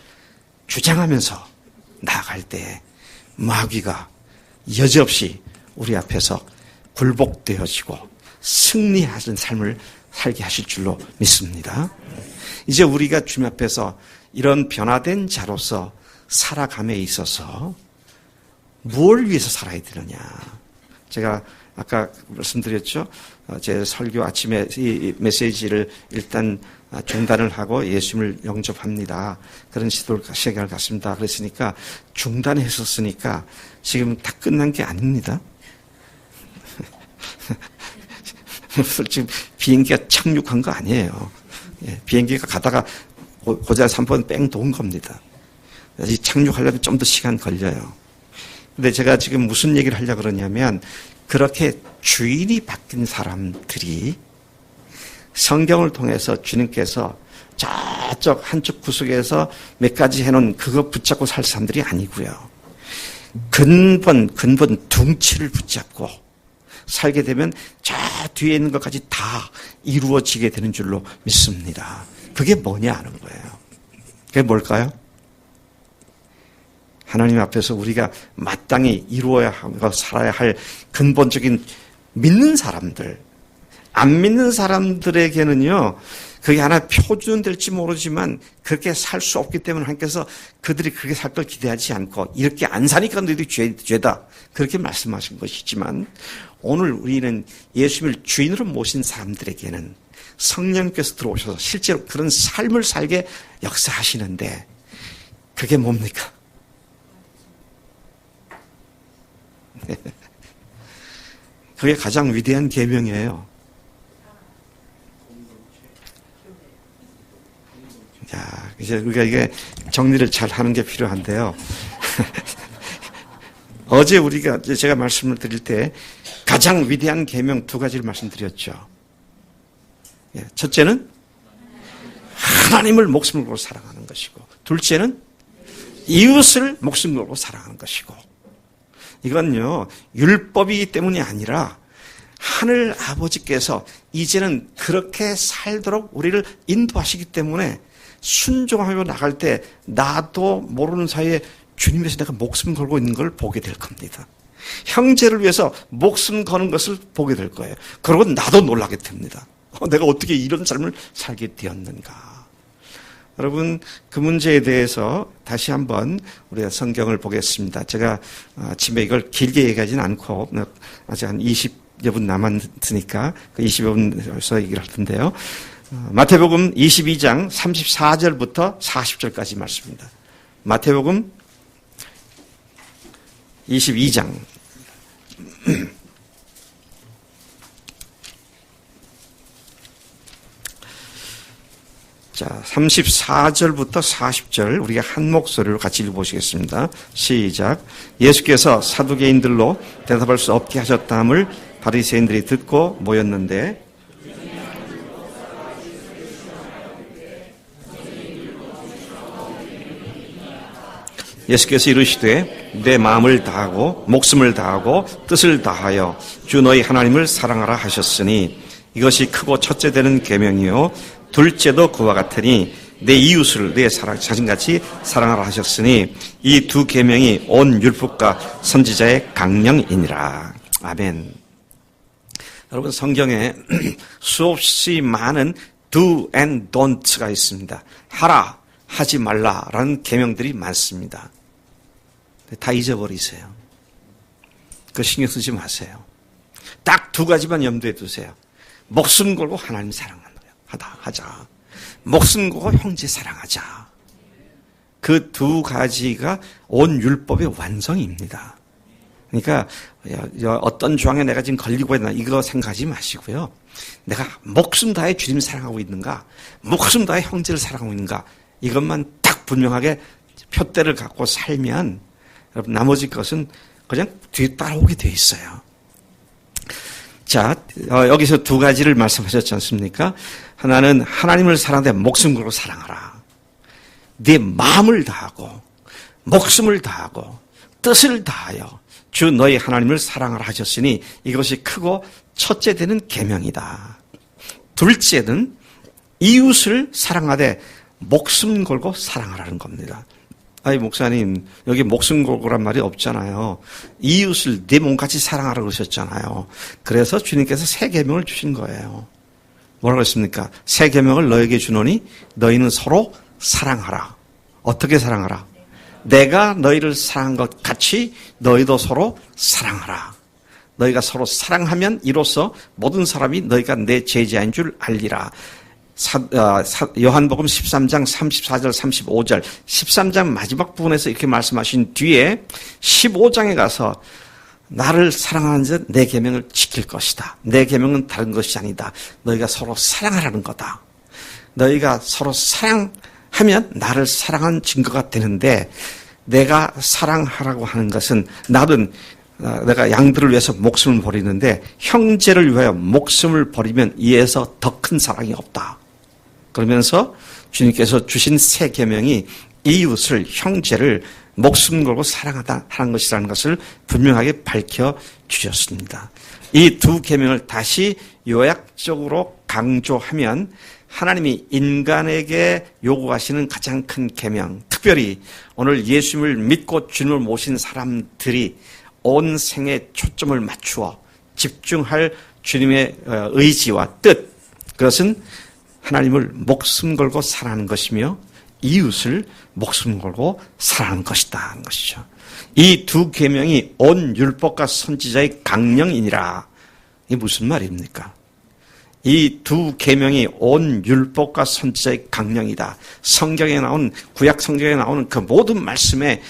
주장하면서 나아갈 때 마귀가 여지없이 우리 앞에서 굴복되어지고 승리하는 삶을 살게 하실 줄로 믿습니다. 이제 우리가 주님 앞에서 이런 변화된 자로서 살아감에 있어서 무엇을 위해서 살아야 되느냐. 제가 아까 말씀드렸죠. 제 설교 아침에 이 메시지를 일단 중단을 하고 예수님을 영접합니다. 그런 시간을 갖습니다. 그랬으니까 중단했었으니까 지금 다 끝난 게 아닙니다. 지금 비행기가 착륙한 거 아니에요. 비행기가 가다가 고자리에서 한 번 뺑 도은 겁니다. 착륙하려면 좀 더 시간 걸려요. 근데 제가 지금 무슨 얘기를 하려고 그러냐면 그렇게 주인이 바뀐 사람들이 성경을 통해서 주님께서 저쪽 한쪽 구석에서 몇 가지 해놓은 그거 붙잡고 살 사람들이 아니고요. 근본 둥치를 붙잡고 살게 되면 저 뒤에 있는 것까지 다 이루어지게 되는 줄로 믿습니다. 그게 뭐냐 하는 거예요. 그게 뭘까요? 하나님 앞에서 우리가 마땅히 이루어야 하고 살아야 할 근본적인 믿는 사람들, 안 믿는 사람들에게는요, 그게 하나 표준 될지 모르지만 그렇게 살 수 없기 때문에 하나님께서 그들이 그렇게 살 걸 기대하지 않고 이렇게 안 사니까 너희들이 죄다 그렇게 말씀하신 것이지만 오늘 우리는 예수님을 주인으로 모신 사람들에게는 성령께서 들어오셔서 실제로 그런 삶을 살게 역사하시는데 그게 뭡니까? 그게 가장 위대한 계명이에요. 자, 이제 우리가 이게 정리를 잘 하는 게 필요한데요. 어제 우리가 제가 말씀을 드릴 때 가장 위대한 계명 두 가지를 말씀드렸죠. 첫째는 하나님을 목숨을 걸고 사랑하는 것이고, 둘째는 이웃을 목숨 걸고 사랑하는 것이고. 이건요, 율법이기 때문이 아니라 하늘 아버지께서 이제는 그렇게 살도록 우리를 인도하시기 때문에 순종하며 나갈 때 나도 모르는 사이에 주님께서 내가 목숨 걸고 있는 걸 보게 될 겁니다. 형제를 위해서 목숨 거는 것을 보게 될 거예요. 그러고 나도 놀라게 됩니다. 내가 어떻게 이런 삶을 살게 되었는가. 여러분, 그 문제에 대해서 다시 한번 우리가 성경을 보겠습니다. 제가 아침에 이걸 길게 얘기하지는 않고 아직 한 20여 분 남았으니까 그 20여 분에서 얘기를 할 텐데요. 마태복음 22장 34절부터 40절까지 말씀입니다. 마태복음 22장 자, 34절부터 40절 우리가 한 목소리로 같이 읽어보시겠습니다. 시작. 예수께서 사두개인들로 대답할 수 없게 하셨다함을 바리새인들이 듣고 모였는데 예수께서 이르시되 내 마음을 다하고 목숨을 다하고 뜻을 다하여 주 너희 하나님을 사랑하라 하셨으니 이것이 크고 첫째 되는 계명이요 둘째도 그와 같으니 내 이웃을 내 자신같이 사랑하라 하셨으니 이 두 계명이 온 율법과 선지자의 강령이니라. 아멘. 여러분, 성경에 수없이 많은 do and don't가 있습니다. 하라, 하지 말라라는 계명들이 많습니다. 다 잊어버리세요. 그 신경 쓰지 마세요. 딱 두 가지만 염두에 두세요. 목숨 걸고 하나님 사랑하는 거예요. 하자. 목숨 걸고 형제 사랑하자. 그 두 가지가 온 율법의 완성입니다. 그러니까 어떤 조항에 내가 지금 걸리고 있나 이거 생각하지 마시고요. 내가 목숨 다해 주님 사랑하고 있는가, 목숨 다해 형제를 사랑하고 있는가, 이것만 딱 분명하게 표대를 갖고 살면 여러분 나머지 것은 그냥 뒤에 따라오게 돼 있어요. 자, 여기서 두 가지를 말씀하셨지 않습니까? 하나는 하나님을 사랑하되 목숨 걸고 사랑하라. 네 마음을 다하고 목숨을 다하고 뜻을 다하여 주 너희 하나님을 사랑하라 하셨으니 이것이 크고 첫째 되는 계명이다. 둘째는 이웃을 사랑하되 목숨 걸고 사랑하라는 겁니다. 아이 목사님, 여기 목숨 걸고란 말이 없잖아요. 이웃을 내 몸같이 사랑하라 그러셨잖아요. 그래서 주님께서 새 계명을 주신 거예요. 뭐라고 했습니까? 새 계명을 너에게 주노니 너희는 서로 사랑하라. 어떻게 사랑하라? 내가 너희를 사랑한 것 같이 너희도 서로 사랑하라. 너희가 서로 사랑하면 이로써 모든 사람이 너희가 내 제자인 줄 알리라. 요한복음 13장 34절 35절 13장 마지막 부분에서 이렇게 말씀하신 뒤에 15장에 가서 나를 사랑하는 자 내 계명을 지킬 것이다. 내 계명은 다른 것이 아니다. 너희가 서로 사랑하라는 거다. 너희가 서로 사랑하면 나를 사랑한 증거가 되는데 내가 사랑하라고 하는 것은 나는 내가 양들을 위해서 목숨을 버리는데 형제를 위하여 목숨을 버리면 이에서 더 큰 사랑이 없다. 그러면서 주님께서 주신 새 계명이 이웃을, 형제를 목숨 걸고 사랑하다 하는 것이라는 것을 분명하게 밝혀 주셨습니다. 이 두 계명을 다시 요약적으로 강조하면 하나님이 인간에게 요구하시는 가장 큰 계명, 특별히 오늘 예수님을 믿고 주님을 모신 사람들이 온 생에 초점을 맞추어 집중할 주님의 의지와 뜻, 그것은 하나님을 목숨 걸고 사랑하는 것이며 이웃을 목숨 걸고 사랑하는 것이다 하는 것이죠. 이 두 계명이 온 율법과 선지자의 강령이니라. 이게 무슨 말입니까? 이 두 계명이 온 율법과 선지자의 강령이다. 성경에 나온, 구약 성경에 나오는 그 모든 말씀의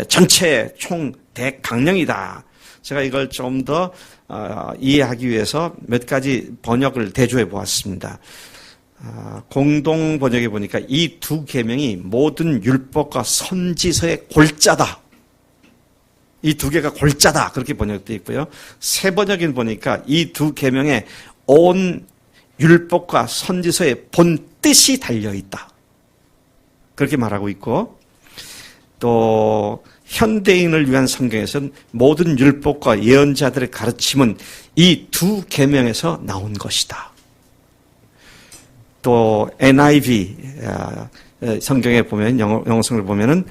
전체 총 대강령이다. 제가 이걸 좀 더 이해하기 위해서 몇 가지 번역을 대조해 보았습니다. 공동 번역에 보니까 이 두 계명이 모든 율법과 선지서의 골자다. 이 두 개가 골자다. 그렇게 번역되어 있고요. 새 번역에 보니까 이 두 계명에 온 율법과 선지서의 본 뜻이 달려 있다. 그렇게 말하고 있고, 또 현대인을 위한 성경에서는 모든 율법과 예언자들의 가르침은 이 두 계명에서 나온 것이다. 또 NIV 성경에 보면, 영어성을 보면은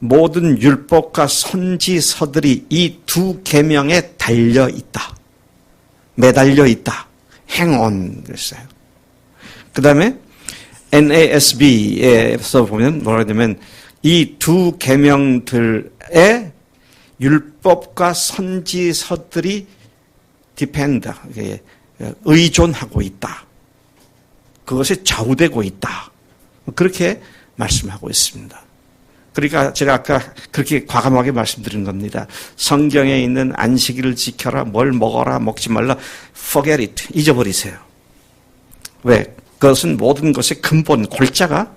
모든 율법과 선지서들이 이 두 계명에 달려 있다. 매달려 있다. hang on 그랬어요. 그 다음에 NASB에서 보면 뭐라 하냐면 이 두 계명들의 율법과 선지서들이 depend, 의존하고 있다. 그것에 좌우되고 있다. 그렇게 말씀하고 있습니다. 그러니까 제가 아까 그렇게 과감하게 말씀드린 겁니다. 성경에 있는 안식일을 지켜라, 뭘 먹어라, 먹지 말라, forget it, 잊어버리세요. 왜? 그것은 모든 것의 근본, 골자가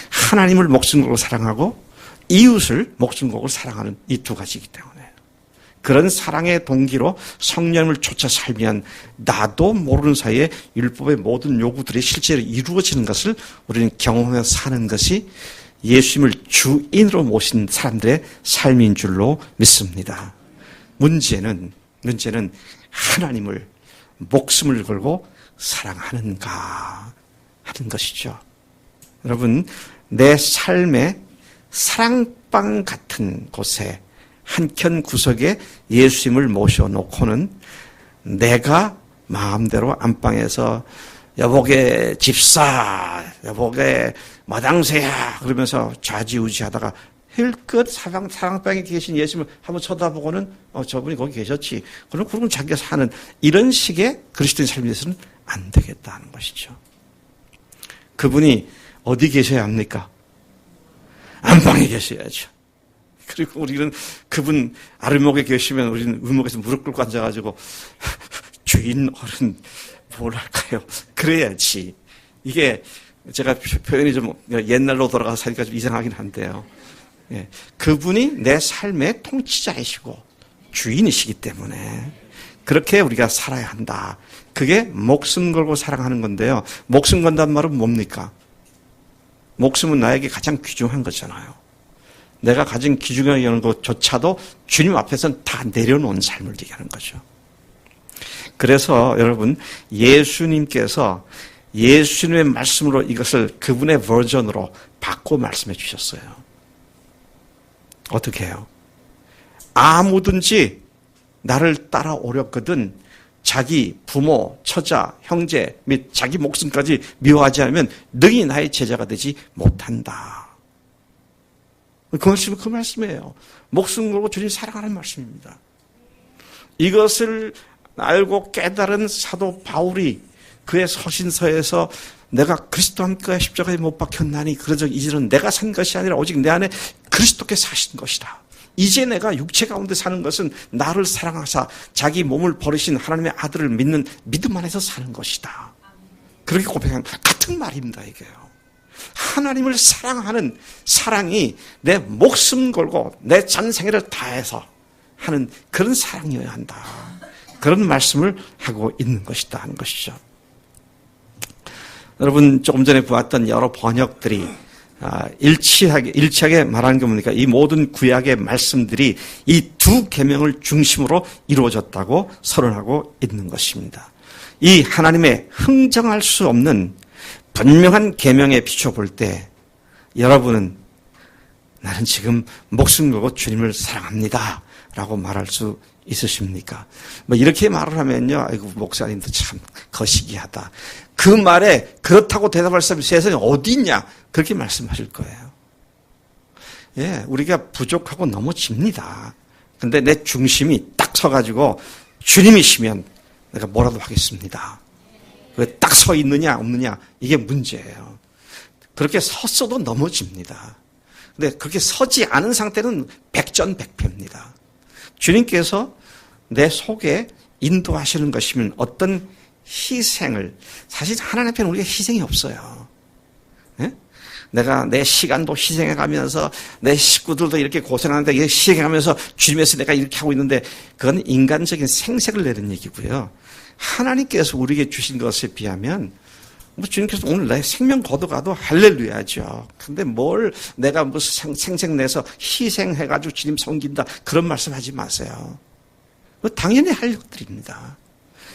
하나님을 목숨 걸고 사랑하고 이웃을 목숨 걸고 사랑하는 이 두 가지이기 때문에 그런 사랑의 동기로 성령을 쫓아 살면 나도 모르는 사이에 율법의 모든 요구들이 실제로 이루어지는 것을 우리는 경험하며 사는 것이 예수님을 주인으로 모신 사람들의 삶인 줄로 믿습니다. 문제는 하나님을 목숨을 걸고 사랑하는가 하는 것이죠. 여러분, 내 삶의 사랑방 같은 곳에 한켠 구석에 예수님을 모셔놓고는 내가 마음대로 안방에서 여보게 집사, 여보게 마당새야 그러면서 좌지우지하다가 힐끗 사랑방에 계신 예수님을 한번 쳐다보고는 저분이 거기 계셨지. 그럼 자기가 사는 이런 식의 그리스도인 삶에 대해서는 안 되겠다는 것이죠. 그분이 어디 계셔야 합니까? 안방에 계셔야죠. 그리고 우리는 그분 아랫목에 계시면 우리는 의목에서 무릎 꿇고 앉아가지고 주인 어른 뭘 할까요? 그래야지. 이게 제가 표현이 좀 옛날로 돌아가서 사니까 좀 이상하긴 한데요. 예, 그분이 내 삶의 통치자이시고 주인이시기 때문에 그렇게 우리가 살아야 한다. 그게 목숨 걸고 사랑하는 건데요. 목숨 건다는 말은 뭡니까? 목숨은 나에게 가장 귀중한 거잖아요. 내가 가진 귀중한 것조차도 주님 앞에서는 다 내려놓은 삶을 얘기하는 거죠. 그래서 여러분, 예수님께서 예수님의 말씀으로 이것을 그분의 버전으로 바꿔 말씀해 주셨어요. 어떻게 해요? 아무든지 나를 따라오려거든 자기 부모, 처자, 형제 및 자기 목숨까지 미워하지 않으면 능히 나의 제자가 되지 못한다. 그 말씀은 그 말씀이에요. 목숨 걸고 주님 사랑하는 말씀입니다. 이것을 알고 깨달은 사도 바울이 그의 서신서에서 내가 그리스도 함께 십자가에 못 박혔나니 그러적 이제는 내가 산 것이 아니라 오직 내 안에 그리스도께서 사신 것이다. 이제 내가 육체 가운데 사는 것은 나를 사랑하사 자기 몸을 버리신 하나님의 아들을 믿는 믿음 안에서 사는 것이다. 그렇게 고백한 같은 말입니다. 이게요. 하나님을 사랑하는 사랑이 내 목숨 걸고 내 전생애를 다해서 하는 그런 사랑이어야 한다. 그런 말씀을 하고 있는 것이다 하는 것이죠. 여러분 조금 전에 보았던 여러 번역들이 일치하게 말하는 게 뭡니까? 이 모든 구약의 말씀들이 이 두 계명을 중심으로 이루어졌다고 선언하고 있는 것입니다. 이 하나님의 흥정할 수 없는 분명한 계명에 비춰볼 때 여러분은 나는 지금 목숨 걸고 주님을 사랑합니다 라고 말할 수 있으십니까? 뭐 이렇게 말을 하면요, 아이고 목사님도 참 거시기하다. 그 말에 그렇다고 대답할 사람이 세상에 어디 있냐? 그렇게 말씀하실 거예요. 예, 우리가 부족하고 넘어집니다. 근데 내 중심이 딱 서가지고 주님이시면 내가 뭐라도 하겠습니다. 왜 딱 서 있느냐 없느냐 이게 문제예요. 그렇게 섰어도 넘어집니다. 근데 그렇게 서지 않은 상태는 백전백패입니다. 주님께서 내 속에 인도하시는 것이면 어떤 희생을, 사실 하나님 앞에는 우리가 희생이 없어요. 네? 내가 내 시간도 희생해가면서 내 식구들도 이렇게 고생하는데 이렇게 희생하면서 주님에서 내가 이렇게 하고 있는데 그건 인간적인 생색을 내는 얘기고요. 하나님께서 우리에게 주신 것에 비하면 주님께서 오늘 내 생명 걷어가도 할렐루야죠. 근데 뭘 내가 무슨 생색내서 희생해가지고 주님 섬긴다 그런 말씀하지 마세요. 당연히 할 것들입니다.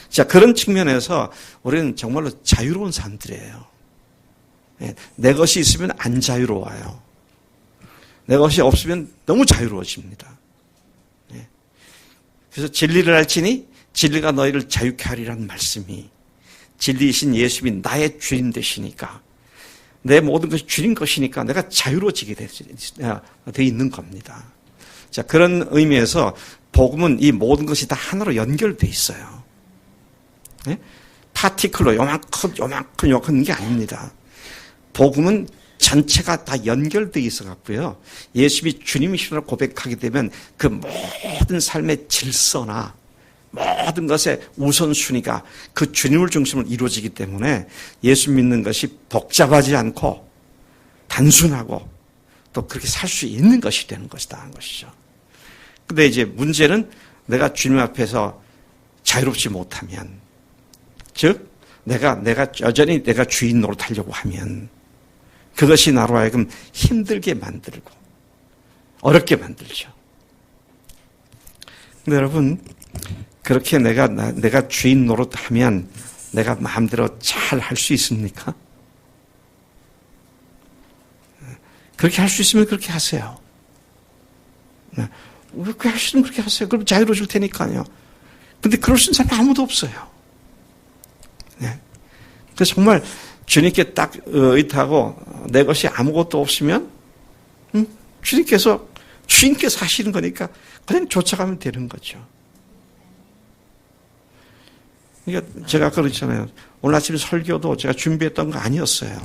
자, 그런 측면에서 우리는 정말로 자유로운 사람들이에요. 내 것이 있으면 안 자유로워요. 내 것이 없으면 너무 자유로워집니다. 그래서 진리를 알지니 진리가 너희를 자유케 하리라는 말씀이 진리이신 예수님이 나의 주인 되시니까 내 모든 것이 주님 것이니까 내가 자유로워지게 돼 있는 겁니다. 자, 그런 의미에서 복음은 이 모든 것이 다 하나로 연결돼 있어요. 네? 파티클로 요만큼 게 아닙니다. 복음은 전체가 다 연결돼 있어 갖고요. 예수님이 주님이시라고 고백하게 되면 그 모든 삶의 질서나 모든 것의 우선순위가 그 주님을 중심으로 이루어지기 때문에 예수 믿는 것이 복잡하지 않고 단순하고 또 그렇게 살 수 있는 것이 되는 것이다 하는 것이죠. 근데 이제 문제는 내가 주님 앞에서 자유롭지 못하면, 즉 내가 여전히 내가 주인 노릇하려고 하면 그것이 나로 하여금 힘들게 만들고 어렵게 만들죠. 근데 여러분 그렇게 내가 주인 노릇하면 내가 마음대로 잘 할 수 있습니까? 그렇게 할 수 있으면 그렇게 하세요. 그렇게 할 수 있으면 그렇게 하세요. 그럼 자유로워질 테니까요. 근데 그럴 수 있는 사람이 아무도 없어요. 네. 그래서 정말 주님께 딱 의탁하고 내 것이 아무것도 없으면 주님께서 하시는 거니까 그냥 쫓아가면 되는 거죠. 그러니까 제가 아까 그랬잖아요. 오늘 아침 설교도 제가 준비했던 거 아니었어요.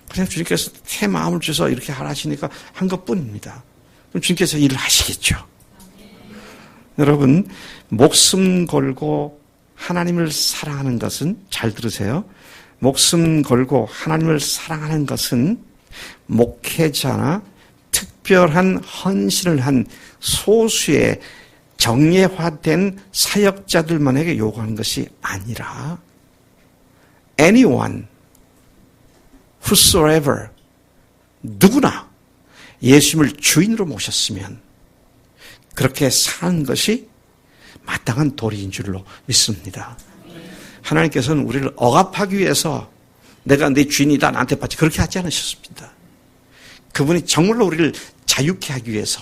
그냥 주님께서 제 마음을 주셔서 이렇게 하시니까 한 것뿐입니다. 그럼 주님께서 일을 하시겠죠. 여러분, 목숨 걸고 하나님을 사랑하는 것은, 잘 들으세요. 목숨 걸고 하나님을 사랑하는 것은 목회자나 특별한 헌신을 한 소수의 정예화된 사역자들만에게 요구하는 것이 아니라 anyone, whosoever, 누구나 예수님을 주인으로 모셨으면 그렇게 사는 것이 마땅한 도리인 줄로 믿습니다. 하나님께서는 우리를 억압하기 위해서 내가 내 주인이다 나한테 받지 그렇게 하지 않으셨습니다. 그분이 정말로 우리를 자유케 하기 위해서,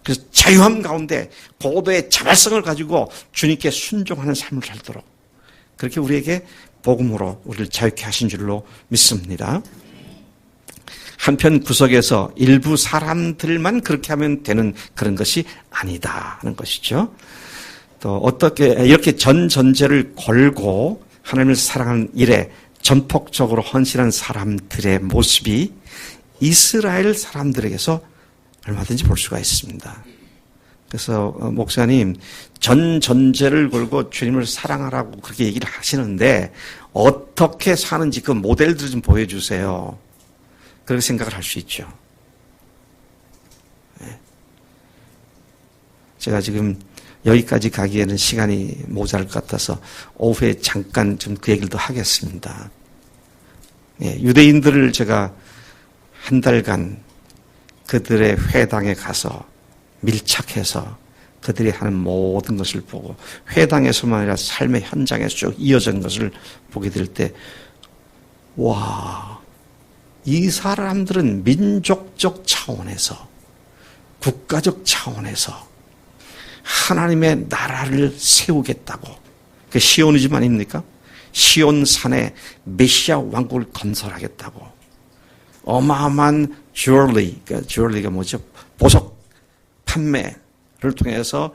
그래서 자유함 가운데 고도의 자발성을 가지고 주님께 순종하는 삶을 살도록 그렇게 우리에게 복음으로 우리를 자유케 하신 줄로 믿습니다. 한편 구석에서 일부 사람들만 그렇게 하면 되는 그런 것이 아니다 하는 것이죠. 또 어떻게 이렇게 전제를 걸고 하나님을 사랑하는 일에 전폭적으로 헌신한 사람들의 모습이 이스라엘 사람들에게서 얼마든지 볼 수가 있습니다. 그래서 목사님 전제를 걸고 주님을 사랑하라고 그렇게 얘기를 하시는데 어떻게 사는지 그 모델들 좀 보여주세요. 그렇게 생각을 할 수 있죠. 네. 제가 지금 여기까지 가기에는 시간이 모자랄 것 같아서 오후에 잠깐 좀 그 얘기를 더 하겠습니다. 예, 유대인들을 제가 한 달간 그들의 회당에 가서 밀착해서 그들이 하는 모든 것을 보고 회당에서만 아니라 삶의 현장에 쭉 이어진 것을 보게 될 때, 와, 이 사람들은 민족적 차원에서, 국가적 차원에서 하나님의 나라를 세우겠다고. 그 시온이즘 아닙니까? 시온산에 메시아 왕국을 건설하겠다고. 어마어마한 주얼리가 뭐죠? 보석 판매를 통해서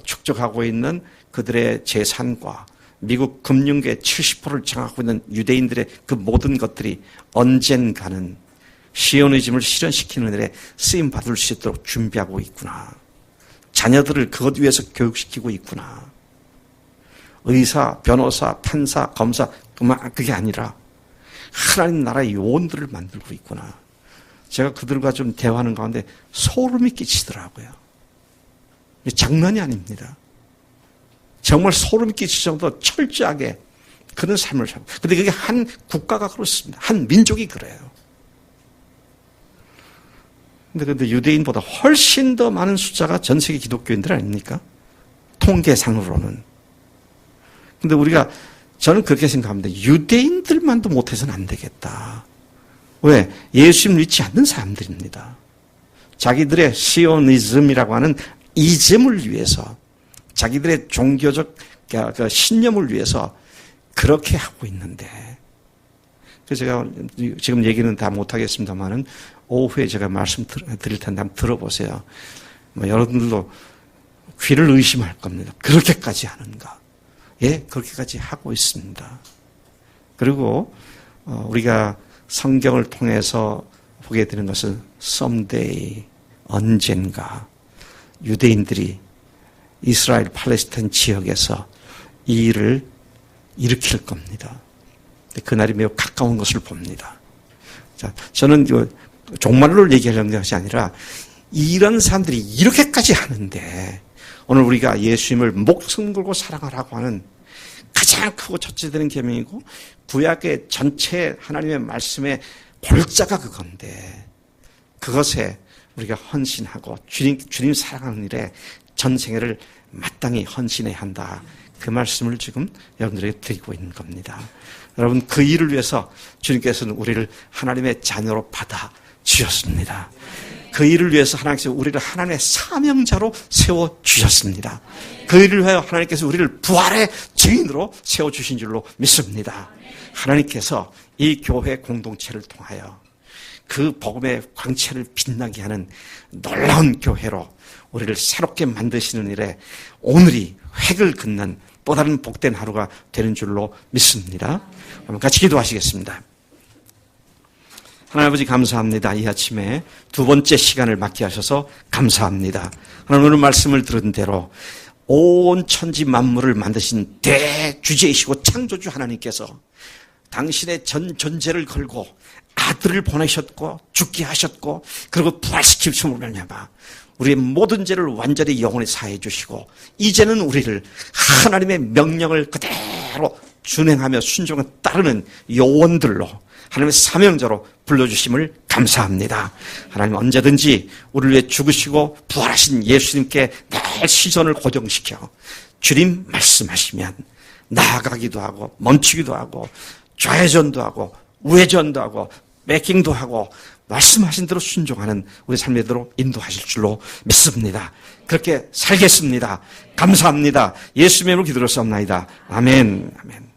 축적하고 있는 그들의 재산과 미국 금융계 70%를 장악하고 있는 유대인들의 그 모든 것들이 언젠가는 시오니즘을 실현시키는 일에 쓰임받을 수 있도록 준비하고 있구나. 자녀들을 그것 위해서 교육시키고 있구나. 의사, 변호사, 판사, 검사, 그게 아니라 하나님 나라의 요원들을 만들고 있구나. 제가 그들과 좀 대화하는 가운데 소름이 끼치더라고요. 장난이 아닙니다. 정말 소름이 끼칠 정도로 철저하게 그런 삶을 살고. 근데 그게 한 국가가 그렇습니다. 한 민족이 그래요. 근데 유대인보다 훨씬 더 많은 숫자가 전 세계 기독교인들 아닙니까? 통계상으로는. 근데 저는 그렇게 생각합니다. 유대인들만도 못해서는 안 되겠다. 왜? 예수님 믿지 않는 사람들입니다. 자기들의 시오니즘이라고 하는 이즘을 위해서, 자기들의 종교적 신념을 위해서 그렇게 하고 있는데, 그래서 제가 지금 얘기는 다 못하겠습니다만은 오후에 제가 말씀 드릴 텐데 한번 들어보세요. 여러분들도 귀를 의심할 겁니다. 그렇게까지 하는가? 예, 그렇게까지 하고 있습니다. 그리고 우리가 성경을 통해서 보게 되는 것은 someday, 언젠가 유대인들이 이스라엘 팔레스타인 지역에서 이 일을 일으킬 겁니다. 그날이 매우 가까운 것을 봅니다. 자, 저는 종말론을 얘기하려는 것이 아니라 이런 사람들이 이렇게까지 하는데 오늘 우리가 예수님을 목숨 걸고 사랑하라고 하는 가장 크고 첫째 되는 계명이고 구약의 전체 하나님의 말씀의 골자가 그건데 그것에 우리가 헌신하고 주님 사랑하는 일에 전생애를 마땅히 헌신해야 한다. 그 말씀을 지금 여러분들에게 드리고 있는 겁니다. 여러분 그 일을 위해서 주님께서는 우리를 하나님의 자녀로 받아 주셨습니다. 그 일을 위해서 하나님께서 우리를 하나님의 사명자로 세워주셨습니다. 그 일을 위하여 하나님께서 우리를 부활의 증인으로 세워주신 줄로 믿습니다. 하나님께서 이 교회 공동체를 통하여 그 복음의 광채를 빛나게 하는 놀라운 교회로 우리를 새롭게 만드시는 일에 오늘이 획을 긋는 또 다른 복된 하루가 되는 줄로 믿습니다. 그럼 같이 기도하시겠습니다. 하나님 아버지 감사합니다. 이 아침에 두 번째 시간을 맡게 하셔서 감사합니다. 하나님 오늘 말씀을 들은 대로 온 천지 만물을 만드신 대주제이시고 창조주 하나님께서 당신의 전 존재를 걸고 아들을 보내셨고 죽게 하셨고 그리고 부활시키심으로 말미암아 우리의 모든 죄를 완전히 영원히 사해 주시고 이제는 우리를 하나님의 명령을 그대로 준행하며 순종에 따르는 요원들로 하나님의 사명자로 불러주심을 감사합니다. 하나님 언제든지 우리를 위해 죽으시고 부활하신 예수님께 늘 시선을 고정시켜 주님 말씀하시면 나아가기도 하고 멈추기도 하고 좌회전도 하고 우회전도 하고 매킹도 하고 말씀하신 대로 순종하는 우리 삶의 대로 인도하실 줄로 믿습니다. 그렇게 살겠습니다. 감사합니다. 예수님의 이름으로 기도를 쌉나이다. 아멘. 아멘.